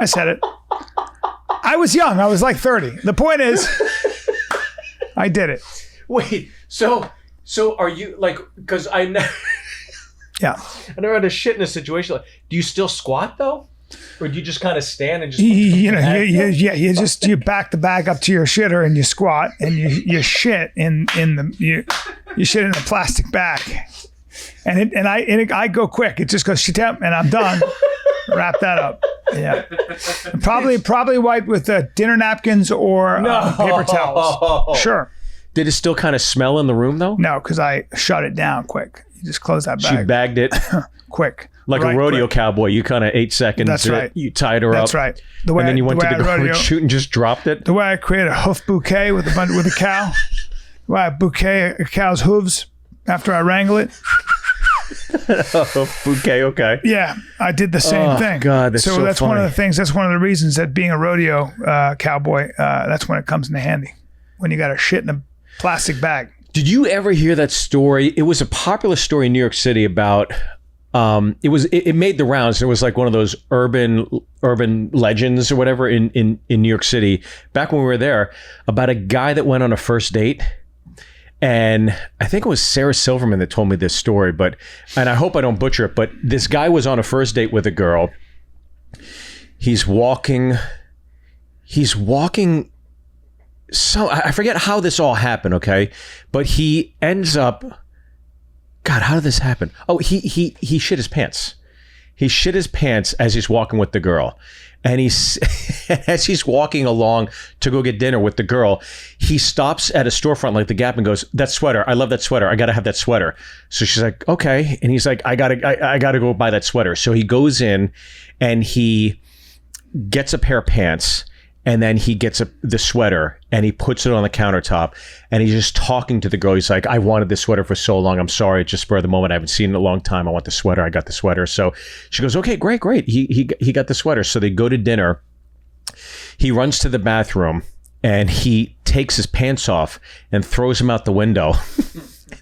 I said it. I was young. I was like 30. The point is, I did it. Wait, so are you like, because I never had a shit in a situation like, do you still squat though? Or do you just kind of stand and just you back the bag up to your shitter and you squat and you shit in the you shit in a plastic bag. And I go quick. It just goes shit and I'm done. Wrap that up. Yeah. Probably wipe with dinner napkins or paper towels. Sure. Did it still kind of smell in the room though? No, because I shut it down quick. You just close that bag. She bagged it quick. Like a rodeo cowboy. You kind of 8 seconds. That's right. You tied her up. That's right. And then you went to the garbage chute and just dropped it. The way I create a hoof bouquet with a cow. The way I bouquet a cow's hooves after I wrangle it. Bouquet, okay. Yeah, I did the same thing. God, that's so that's funny. one of the things. That's one of the reasons that being a rodeo cowboy, that's when it comes into handy. When you got a shit in a plastic bag. Did you ever hear that story? It was a popular story in New York City about. It made the rounds. It was like one of those urban legends or whatever in New York City back when we were there about a guy that went on a first date. And I think it was Sarah Silverman that told me this story, and I hope I don't butcher it, but this guy was on a first date with a girl. He's walking. So I forget how this all happened, okay? But he ends up, God, how did this happen? Oh, he shit his pants. He shit his pants as he's walking with the girl. And as he's walking along to go get dinner with the girl, he stops at a storefront like the Gap and goes, "That sweater, I love that sweater. I gotta have that sweater." So she's like, "Okay," and he's like, "I gotta go buy that sweater." So he goes in, and he gets a pair of pants, and then he gets the sweater, and he puts it on the countertop, and he's just talking to the girl. He's like, "I wanted this sweater for so long. I'm sorry, it's just spur of the moment. I haven't seen it in a long time. I want the sweater. I got the sweater." So she goes, "Okay, great. He got the sweater." So they go to dinner. He runs to the bathroom, and he takes his pants off and throws them out the window.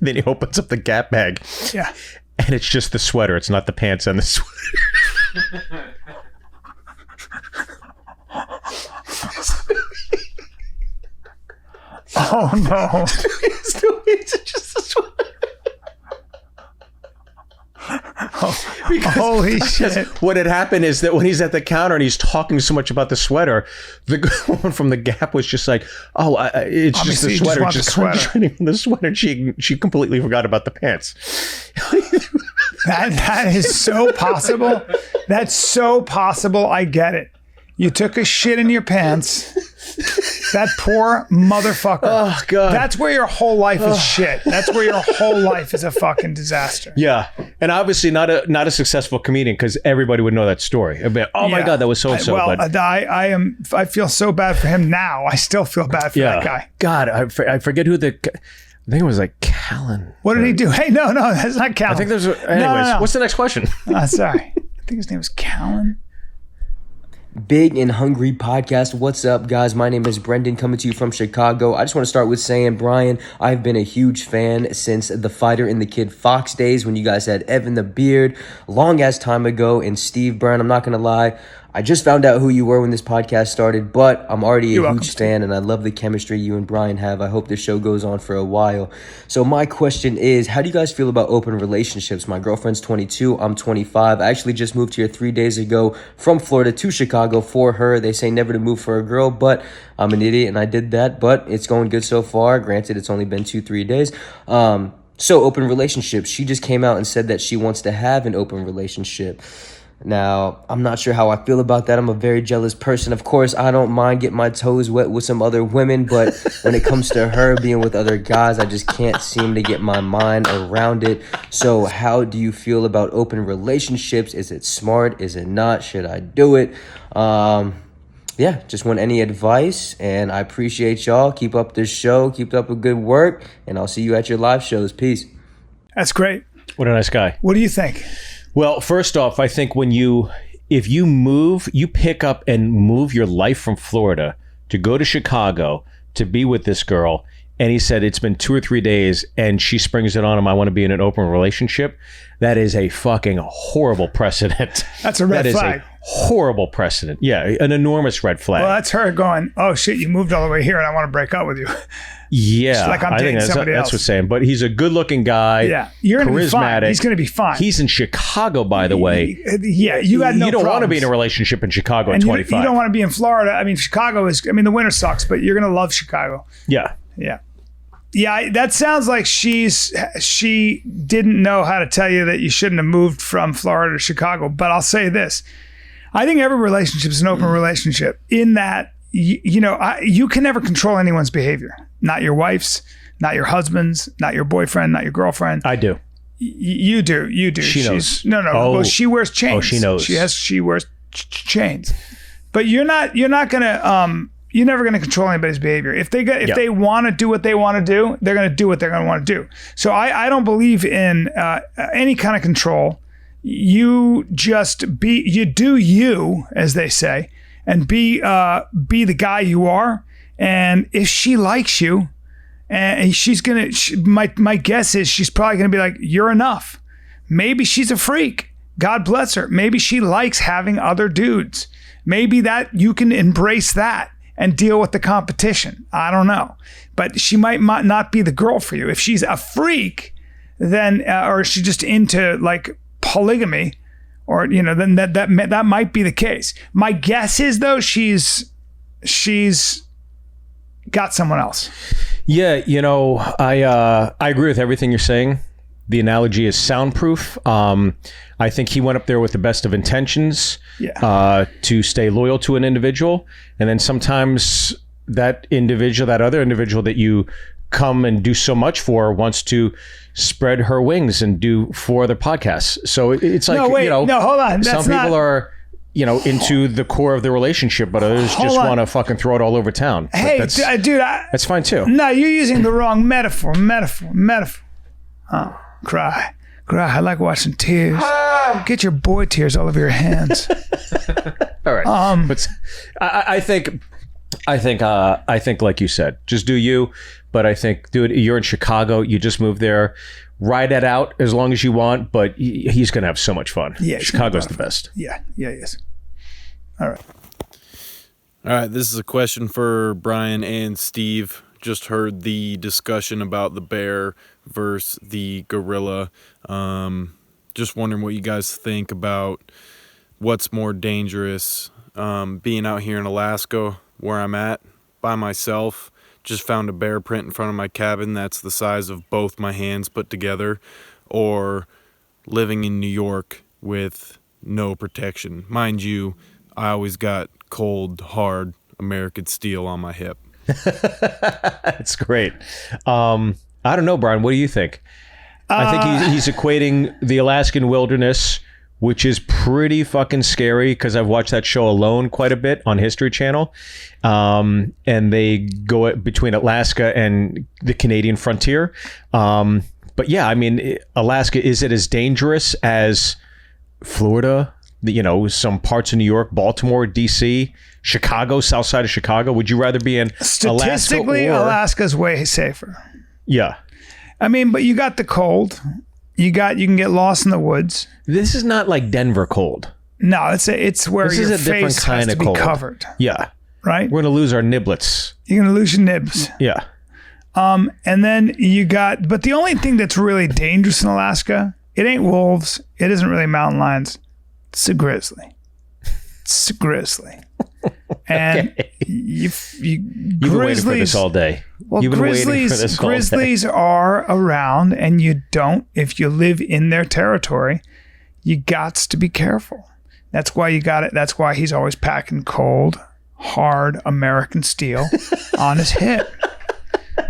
Then he opens up the Gap bag. Yeah. And it's just the sweater. It's not the pants and the sweater. Oh no! It's just a sweater. Holy shit. What had happened is that when he's at the counter and he's talking so much about the sweater, the woman from the Gap was just like, "Oh, it's just the sweater, just concentrating on the sweater." She completely forgot about the pants. That is so possible. That's so possible. I get it. You took a shit in your pants. That poor motherfucker. Oh, God. That's where your whole life is shit. That's where your whole life is a fucking disaster. Yeah. And obviously not a successful comedian, because everybody would know that story. I'd be like, oh my God, that was so-and-so. I feel so bad for him now. I still feel bad for that guy. God, I forget who I think it was like Callen. What did he do? Hey, no, that's not Callen. I think there's anyways, no. What's the next question? Sorry. I think his name was Callen. Big and Hungry Podcast. What's up, guys? My name is Brendan, coming to you from Chicago. I just want to start with saying, Bryan, I've been a huge fan since the Fighter and the Kid Fox days when you guys had Evan the Beard, long ass time ago, and Steve Byrne. I'm not going to lie, I just found out who you were when this podcast started, but I'm already a huge fan, and I love the chemistry you and Bryan have. I hope the show goes on for a while. So my question is, how do you guys feel about open relationships? My girlfriend's 22. I'm 25. I actually just moved here 3 days ago from Florida to Chicago for her. They say never to move for a girl, but I'm an idiot, and I did that. But it's going good so far. Granted, it's only been 2-3 days. So open relationships. She just came out and said that she wants to have an open relationship. Now, I'm not sure how I feel about that. I'm a very jealous person. Of course, I don't mind getting my toes wet with some other women, but when it comes to her being with other guys, I just can't seem to get my mind around it. So how do you feel about open relationships? Is it smart? Is it not? Should I do it? Yeah, just want any advice, and I appreciate y'all. Keep up this show. Keep up a good work, and I'll see you at your live shows. Peace. That's great. What a nice guy. What do you think? Well, first off, I think if you pick up and move your life from Florida to go to Chicago to be with this girl, and he said it's been 2 or 3 days and she springs it on him, I want to be in an open relationship, that is a fucking horrible precedent. That's a red flag. That is a horrible precedent. Yeah, an enormous red flag. Well, that's her going, oh shit, you moved all the way here and I want to break up with you. Yeah, like I'm dating somebody else. That's what's saying. But he's a good-looking guy. Yeah, you're gonna be fine. He's gonna be fine. He's in Chicago, by the way. Yeah, you got no. You don't problems. want to be in a relationship in Chicago at 25. You don't want to be in Florida. I mean, Chicago is. I mean, the winter sucks, but you're gonna love Chicago. Yeah. That sounds like she didn't know how to tell you that you shouldn't have moved from Florida to Chicago. But I'll say this: I think every relationship is an open relationship. In that, you can never control anyone's behavior. Not your wife's, not your husband's, not your boyfriend, not your girlfriend. I do. You do. She knows. No. Oh. Well, she wears chains. Oh, she knows. She wears chains. But you're never gonna control anybody's behavior. If they want to do what they want to do, they're gonna do what they're gonna want to do. So I don't believe in any kind of control. You just do you, as they say, and be the guy you are. And if she likes you, and my guess is she's probably gonna be like, you're enough. Maybe she's a freak. God bless her. Maybe she likes having other dudes. Maybe that you can embrace that and deal with the competition. I don't know, but she might not be the girl for you. If she's a freak, then or she's just into like polygamy, or then that might be the case. My guess is though she's got someone else. Yeah, I agree with everything you're saying. The analogy is soundproof. I think he went up there with the best of intentions to stay loyal to an individual. And then sometimes that other individual that you come and do so much for wants to spread her wings and do 4 other podcasts. So it's like, hold on. Some people are into the core of the relationship, but others just want to fucking throw it all over town. Hey, dude, that's fine too. No, you're using the wrong metaphor. Oh, cry. I like watching tears. Get your boy tears all over your hands. All right. But I think like you said, just do you. But I think, dude, you're in Chicago. You just moved there. Ride that out as long as you want, but he's going to have so much fun. Yeah, Chicago's the best. Yeah, he is. All right. This is a question for Bryan and Steve. Just heard the discussion about the bear versus the gorilla. just wondering what you guys think about what's more dangerous, being out here in Alaska where I'm at by myself. Just found a bear print in front of my cabin that's the size of both my hands put together, or living in New York with no protection. Mind you, I always got cold, hard American steel on my hip. That's great. I don't know, Brian. What do you think? I think he's equating the Alaskan wilderness, which is pretty fucking scary because I've watched that show Alone quite a bit on History Channel. And they go between Alaska and the Canadian frontier. But yeah, I mean, Alaska, is it as dangerous as Florida? You know, some parts of New York, Baltimore, D.C., Chicago, south side of Chicago? Would you rather be in statistically, Alaska's way safer. Yeah. I mean, but you got the cold. You can get lost in the woods. This is not like Denver cold. No, it's where this your is a different face kind has of to be cold. covered. Yeah. Right? We're going to lose our niblets. You're going to lose your nibs. Yeah. And then but the only thing that's really dangerous in Alaska, it ain't wolves. It isn't really mountain lions. It's a grizzly. It's a grizzly. And Okay. You've been waiting for this all day. Well, You've been waiting for this all day. grizzlies are around, and if you live in their territory, you gots to be careful. That's why you got it. That's why he's always packing cold, hard American steel on his hip.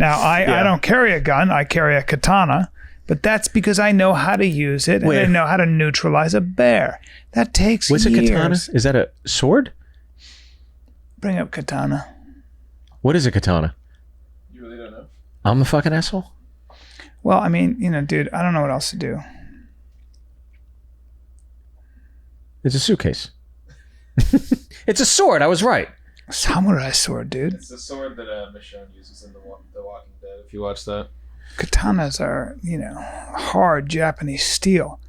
Now, I don't carry a gun. I carry a katana, but that's because I know how to use it, and I know how to neutralize a bear. That takes years. What's a katana? Is that a sword? Bring up katana. What is a katana? You really don't know? I'm the fucking asshole? Well, I mean, dude, I don't know what else to do. It's a suitcase. It's a sword. I was right. Samurai sword, dude. It's the sword that Michonne uses in The Walking Dead, if you watch that. Katanas are, hard Japanese steel.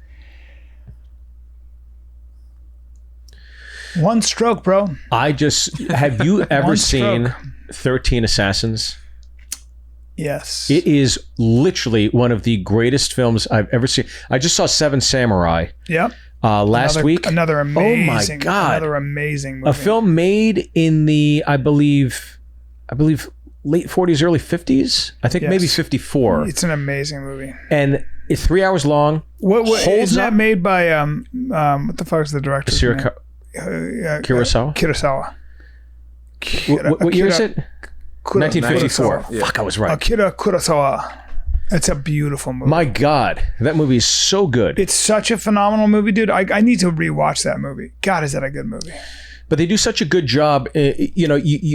One stroke, bro. Have you ever seen 13 Assassins? Yes. It is literally one of the greatest films I've ever seen. I just saw Seven Samurai. Yep. Last week. Another amazing. Oh my God. Another amazing movie. A film made in the, I believe late 40s, early 50s. I think maybe 54. It's an amazing movie. And it's 3 hours long. What is that made by what the fuck is the director? Kurosawa. Kurosawa. What year is it? 1954. Yeah. Fuck, I was right. Akira Kurosawa. It's a beautiful movie. My God, that movie is so good. It's such a phenomenal movie, dude. I need to rewatch that movie. God, is that a good movie? But they do such a good job.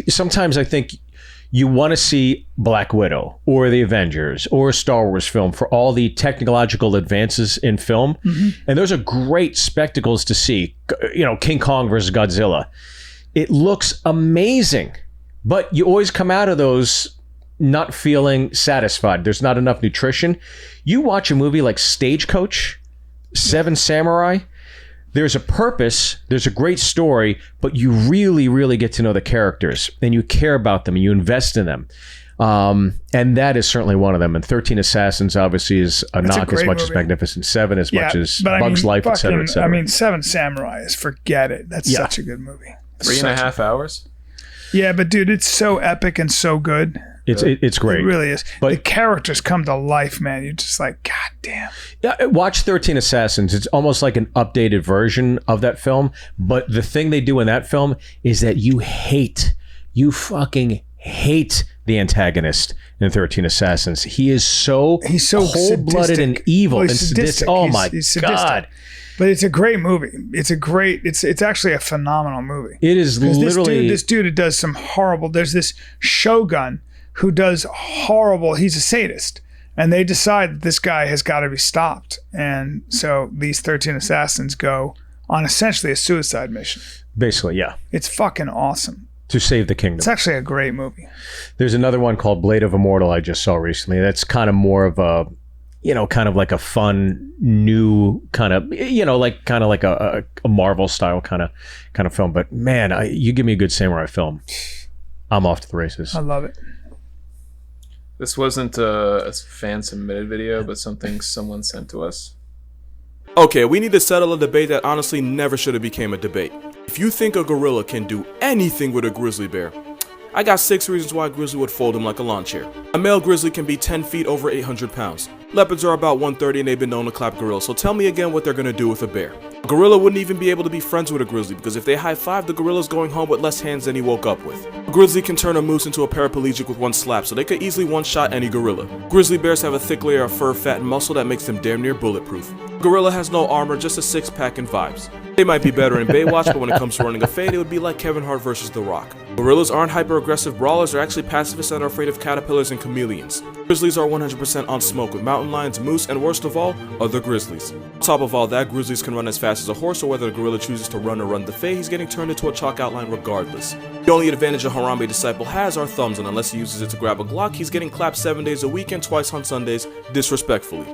Sometimes I think you want to see Black Widow or the Avengers or a Star Wars film for all the technological advances in film. Mm-hmm. And those are great spectacles to see. King Kong versus Godzilla. It looks amazing. But you always come out of those not feeling satisfied. There's not enough nutrition. You watch a movie like Stagecoach, Seven Samurai, there's a purpose, there's a great story, but you really, really get to know the characters and you care about them and you invest in them. And that is certainly one of them. And 13 Assassins obviously is not as much as Magnificent Seven, as much as Bug's Life, et cetera, et cetera. I mean, Seven Samurai is, forget it. That's such a good movie. 3.5 hours? Yeah, but dude, it's so epic and so good. It's great. It really is. But the characters come to life, man. You're just like, God damn. Yeah, watch 13 Assassins. It's almost like an updated version of that film. But the thing they do in that film is that you fucking hate the antagonist in 13 Assassins. He's so cold-blooded and evil and sadistic. Oh my God. But it's a great movie. It's actually a phenomenal movie. It is literally this dude who does some horrible. There's this shogun who does horrible. He's a sadist, and they decide that this guy has got to be stopped. And so these 13 assassins go on essentially a suicide mission. Basically, yeah. It's fucking awesome. To save the kingdom. It's actually a great movie. There's another one called Blade of Immortal I just saw recently. That's kind of more of a, kind of like a fun, new kind of, like a Marvel style kind of film. But man, you give me a good samurai film, I'm off to the races. I love it. This wasn't a fan submitted video, but something someone sent to us. Okay, we need to settle a debate that honestly never should have became a debate. If you think a gorilla can do anything with a grizzly bear, I got 6 reasons why a grizzly would fold him like a lawn chair. A male grizzly can be 10 feet over 800 pounds. Leopards are about 130 and they've been known to clap gorillas, so tell me again what they're gonna do with a bear. A gorilla wouldn't even be able to be friends with a grizzly because if they high-five, the gorilla's going home with less hands than he woke up with. A grizzly can turn a moose into a paraplegic with one slap, so they could easily one-shot any gorilla. Grizzly bears have a thick layer of fur, fat, and muscle that makes them damn near bulletproof. A gorilla has no armor, just a six-pack and vibes. They might be better in Baywatch, but when it comes to running a fade, it would be like Kevin Hart versus The Rock. Gorillas aren't hyper-aggressive brawlers, they're actually pacifists and are afraid of caterpillars and chameleons. Grizzlies are 100% on smoke with mountain lions, moose, and worst of all, other grizzlies. On top of all that, grizzlies can run as fast as a horse, so whether the gorilla chooses to run or run the fade, he's getting turned into a chalk outline regardless. The only advantage a Harambe disciple has are thumbs, and unless he uses it to grab a Glock, he's getting clapped 7 days a week and twice on Sundays, disrespectfully.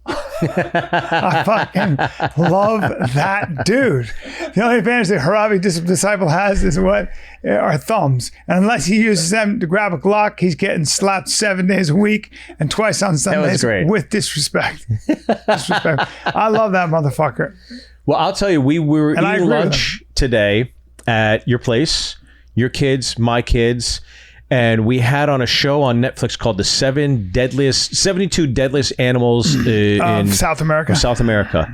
I fucking love that dude. The only advantage the Harambe disciple has is what are thumbs. And unless he uses them to grab a Glock, he's getting slapped 7 days a week and twice on Sundays with disrespect. I love that motherfucker. Well, I'll tell you, we were eating lunch today at your place, your kids, my kids, and we had on a show on Netflix called the 72 Deadliest Animals in South America. South America.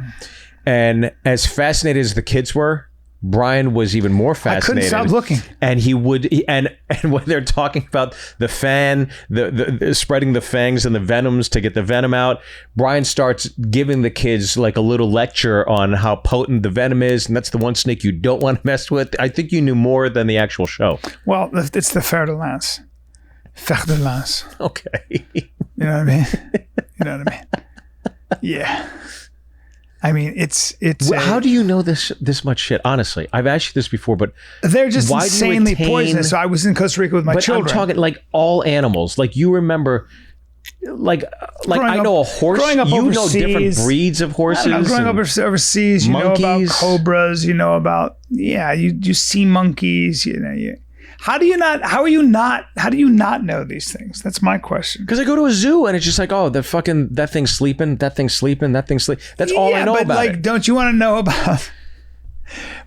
And as fascinated as the kids were, Bryan was even more fascinated. I couldn't stop looking. And and when they're talking about the fan, the spreading the fangs and the venoms to get the venom out, Bryan starts giving the kids like a little lecture on how potent the venom is, and that's the one snake you don't want to mess with. I think you knew more than the actual show. Well, it's the fer de lance. Fer de lance. Okay. You know what I mean? You know what I mean? Yeah. I mean, it's. How do you know this much shit? Honestly, I've asked you this before, but they're just insanely poisonous. So I was in Costa Rica with my children. I'm talking like all animals. Like you remember, like I know a horse. Growing up you overseas, know different breeds of horses. Growing up overseas, you monkeys. know about cobras. You know about you see monkeys. You know How do you not know these things? That's my question. Because I go to a zoo and it's just like, oh, that thing's sleeping, that thing's sleeping, that thing's sleeping. That's all I know about it. Don't you want to know about?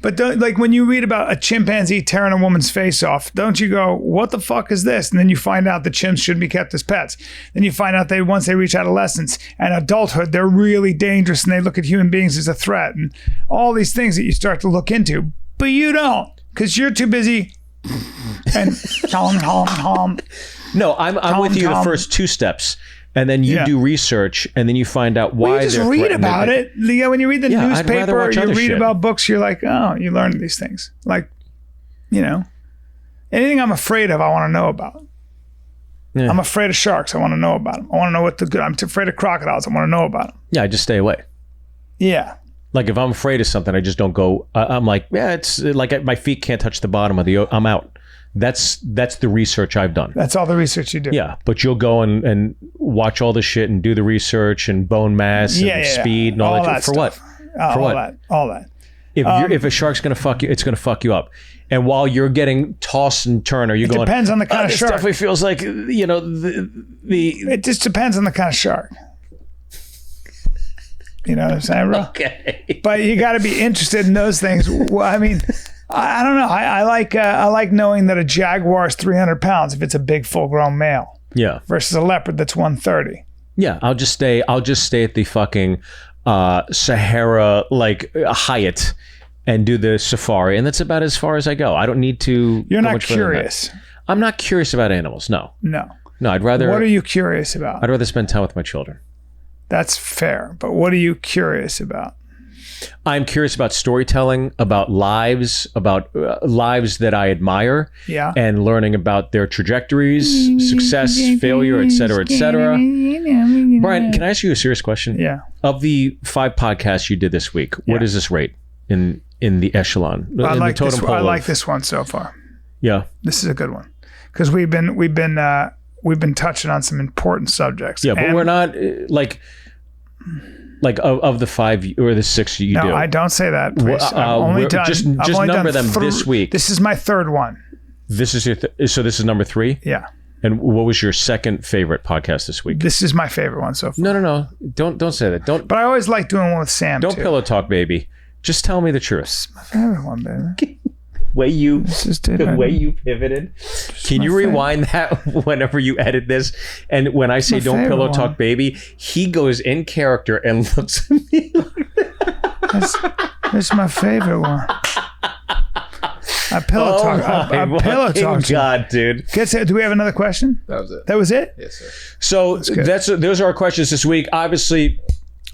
But when you read about a chimpanzee tearing a woman's face off, don't you go, what the fuck is this? And then you find out that chimps shouldn't be kept as pets. Then you find out once they reach adolescence and adulthood, they're really dangerous and they look at human beings as a threat and all these things that you start to look into. But you don't, because you're too busy. And No, I'm with you the first 2 steps, and then you do research, and then you find out why you just read about it. Yeah, when you read the newspaper, or you read about books, you're like, oh, you learn these things. Like, anything I'm afraid of, I want to know about. Yeah. I'm afraid of sharks. I want to know about them. I want to know I'm afraid of crocodiles. I want to know about them. Yeah, I just stay away. Yeah. Like if I'm afraid of something, I just don't go. I'm like, it's like my feet can't touch the bottom of the. I'm out. That's the research I've done. That's all the research you do. Yeah, but you'll go and watch all the shit and do the research and bone mass and speed and all that. For what? For what? All that. If a shark's gonna fuck you, it's gonna fuck you up. And while you're getting tossed and turned, are you going? It depends on the kind of shark. It definitely feels like the. It just depends on the kind of shark. You know what I'm saying, bro? Okay. But you got to be interested in those things. Well, I mean, I don't know. I like knowing that a jaguar is 300 pounds if it's a big full-grown male. Yeah. Versus a leopard that's 130. Yeah, I'll just stay at the fucking Sahara Hyatt and do the safari, and that's about as far as I go. I don't need to. You're not curious. I'm not curious about animals. No. No. I'd rather. What are you curious about? I'd rather spend time with my children. That's fair, but what are you curious about? I'm curious about storytelling, about lives that I admire, and learning about their trajectories, success, failure, etc., etc. Bryan, can I ask you a serious question? Yeah. Of the 5 podcasts you did this week, what does this rate in the echelon? I like this one so far. Yeah, this is a good one because we've been touching on some important subjects. Yeah, but we're not like of the 5 or the 6 you do. No, I don't say that. Please. I've only done. Just number them this week. This is my 3rd one. This is so this is number 3. Yeah. And what was your second favorite podcast this week? This is my favorite one so far. No. Don't say that. Don't. But I always like doing one with Sam. Don't too. pillow talk, baby. Just tell me the truth. It's my favorite one, baby. way you the pivoted. Can you rewind that whenever you edit this? And when I say don't pillow talk, baby, he goes in character and looks at me. That's my favorite one. I pillow talk. I pillow talk. God, dude. Do we have another question? That was it. That was it? Yes, sir. So those are our questions this week. Obviously,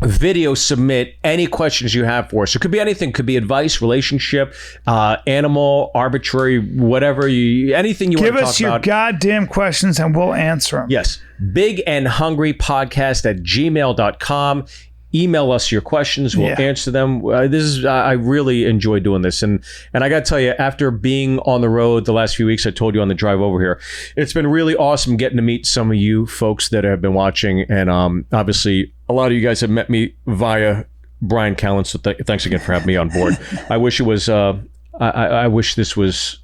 video submit any questions you have for us. It could be anything. It could be advice, relationship, animal, arbitrary, whatever. Anything you want to talk about. Give us your goddamn questions and we'll answer them. Yes. bigandhungrypodcast@gmail.com. Email us your questions. We'll answer them. I really enjoy doing this. And I got to tell you, after being on the road the last few weeks, I told you on the drive over here, it's been really awesome getting to meet some of you folks that have been watching. And obviously, a lot of you guys have met me via Bryan Callen. So thanks again for having me on board. I wish it was, I wish this was,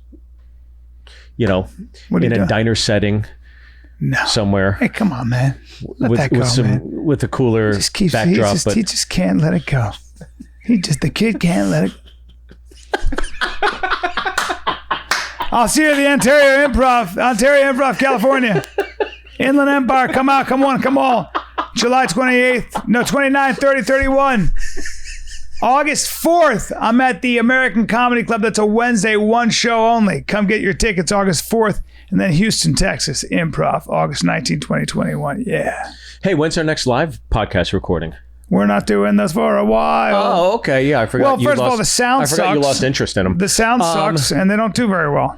in a diner setting. No. Somewhere. Hey, come on, man. Let that go, man. With a cooler backdrop. He just can't let it go. The kid can't let it. I'll see you at the Ontario Improv, California. Inland Empire, come out, come on. July 29th, 30, 31. August 4th, I'm at the American Comedy Club. That's a Wednesday, one show only. Come get your tickets August 4th. And then Houston, Texas, Improv, August 19, 2021. Yeah. Hey, when's our next live podcast recording? We're not doing this for a while. Oh, okay. Yeah, I forgot. Well, first of all, the sound sucks. I forgot you lost interest in them. The sound sucks, and they don't do very well.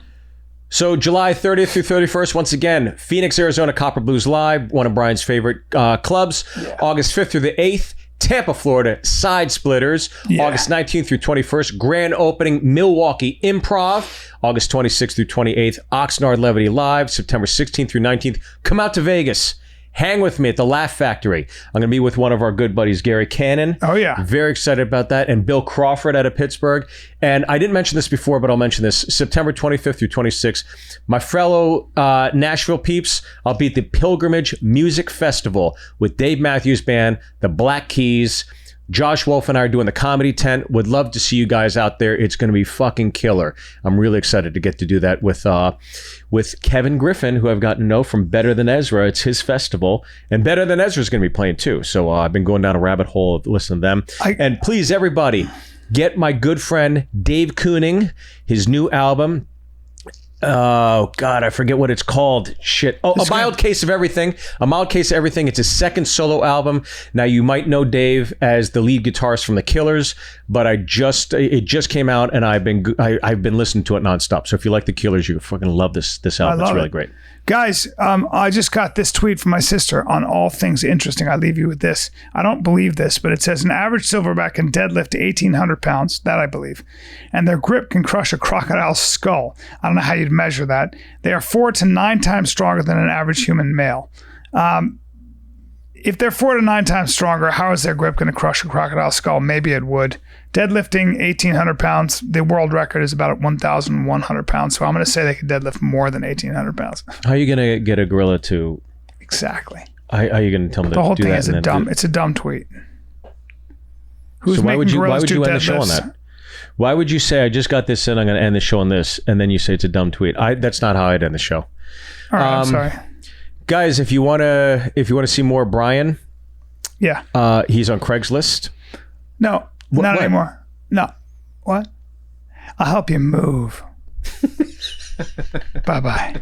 So July 30th through 31st, once again, Phoenix, Arizona, Copper Blues Live, one of Bryan's favorite clubs. Yeah. August 5th through the 8th. Tampa, Florida, Side Splitters, August 19th through 21st, grand opening, Milwaukee Improv, August 26th through 28th, Oxnard Levity Live, September 16th through 19th. Come out to Vegas. Hang with me at the Laugh Factory. I'm going to be with one of our good buddies, Gary Callen. Oh, yeah. Very excited about that. And Bill Crawford out of Pittsburgh. And I didn't mention this before, but I'll mention this. September 25th through 26th, my fellow Nashville peeps, I'll be at the Pilgrimage Music Festival with Dave Matthews Band, the Black Keys. Josh Wolf and I are doing the comedy tent. Would love to see you guys out there. It's going to be fucking killer. I'm really excited to get to do that with Kevin Griffin, who I've gotten to know from Better Than Ezra. It's his festival, and Better Than Ezra is going to be playing too. So I've been going down a rabbit hole of listening to them. And please, everybody, get my good friend Dave Kooning, his new album. Oh God, I forget what it's called. Shit. Oh, A Mild Case of Everything. A Mild Case of Everything. It's his second solo album. Now you might know Dave as the lead guitarist from The Killers, but it just came out and I've been listening to it nonstop. So if you like The Killers, you fucking love this album. It's really great. Guys, I just got this tweet from my sister on all things interesting. I leave you with this. I don't believe this, but it says an average silverback can deadlift 1,800 pounds. That I believe. And their grip can crush a crocodile's skull. I don't know how you'd measure that. They are 4 to 9 times stronger than an average human male. If they're 4 to 9 times stronger, how is their grip going to crush a crocodile's skull? Maybe it would. Deadlifting 1,800 pounds, the world record is about 1,100 pounds. So I'm going to say they could deadlift more than 1,800 pounds. How are you going to get a gorilla to... Exactly. How are you going to tell them to do that? The whole thing is it's a dumb tweet. So why would you end the show on that? Why would you say, I just got this in, I'm going to end the show on this, and then you say it's a dumb tweet? That's not how I'd end the show. All right, I'm sorry. Guys, if you want to see more Bryan, he's on Craigslist. No, not anymore. No. What? I'll help you move. Bye-bye.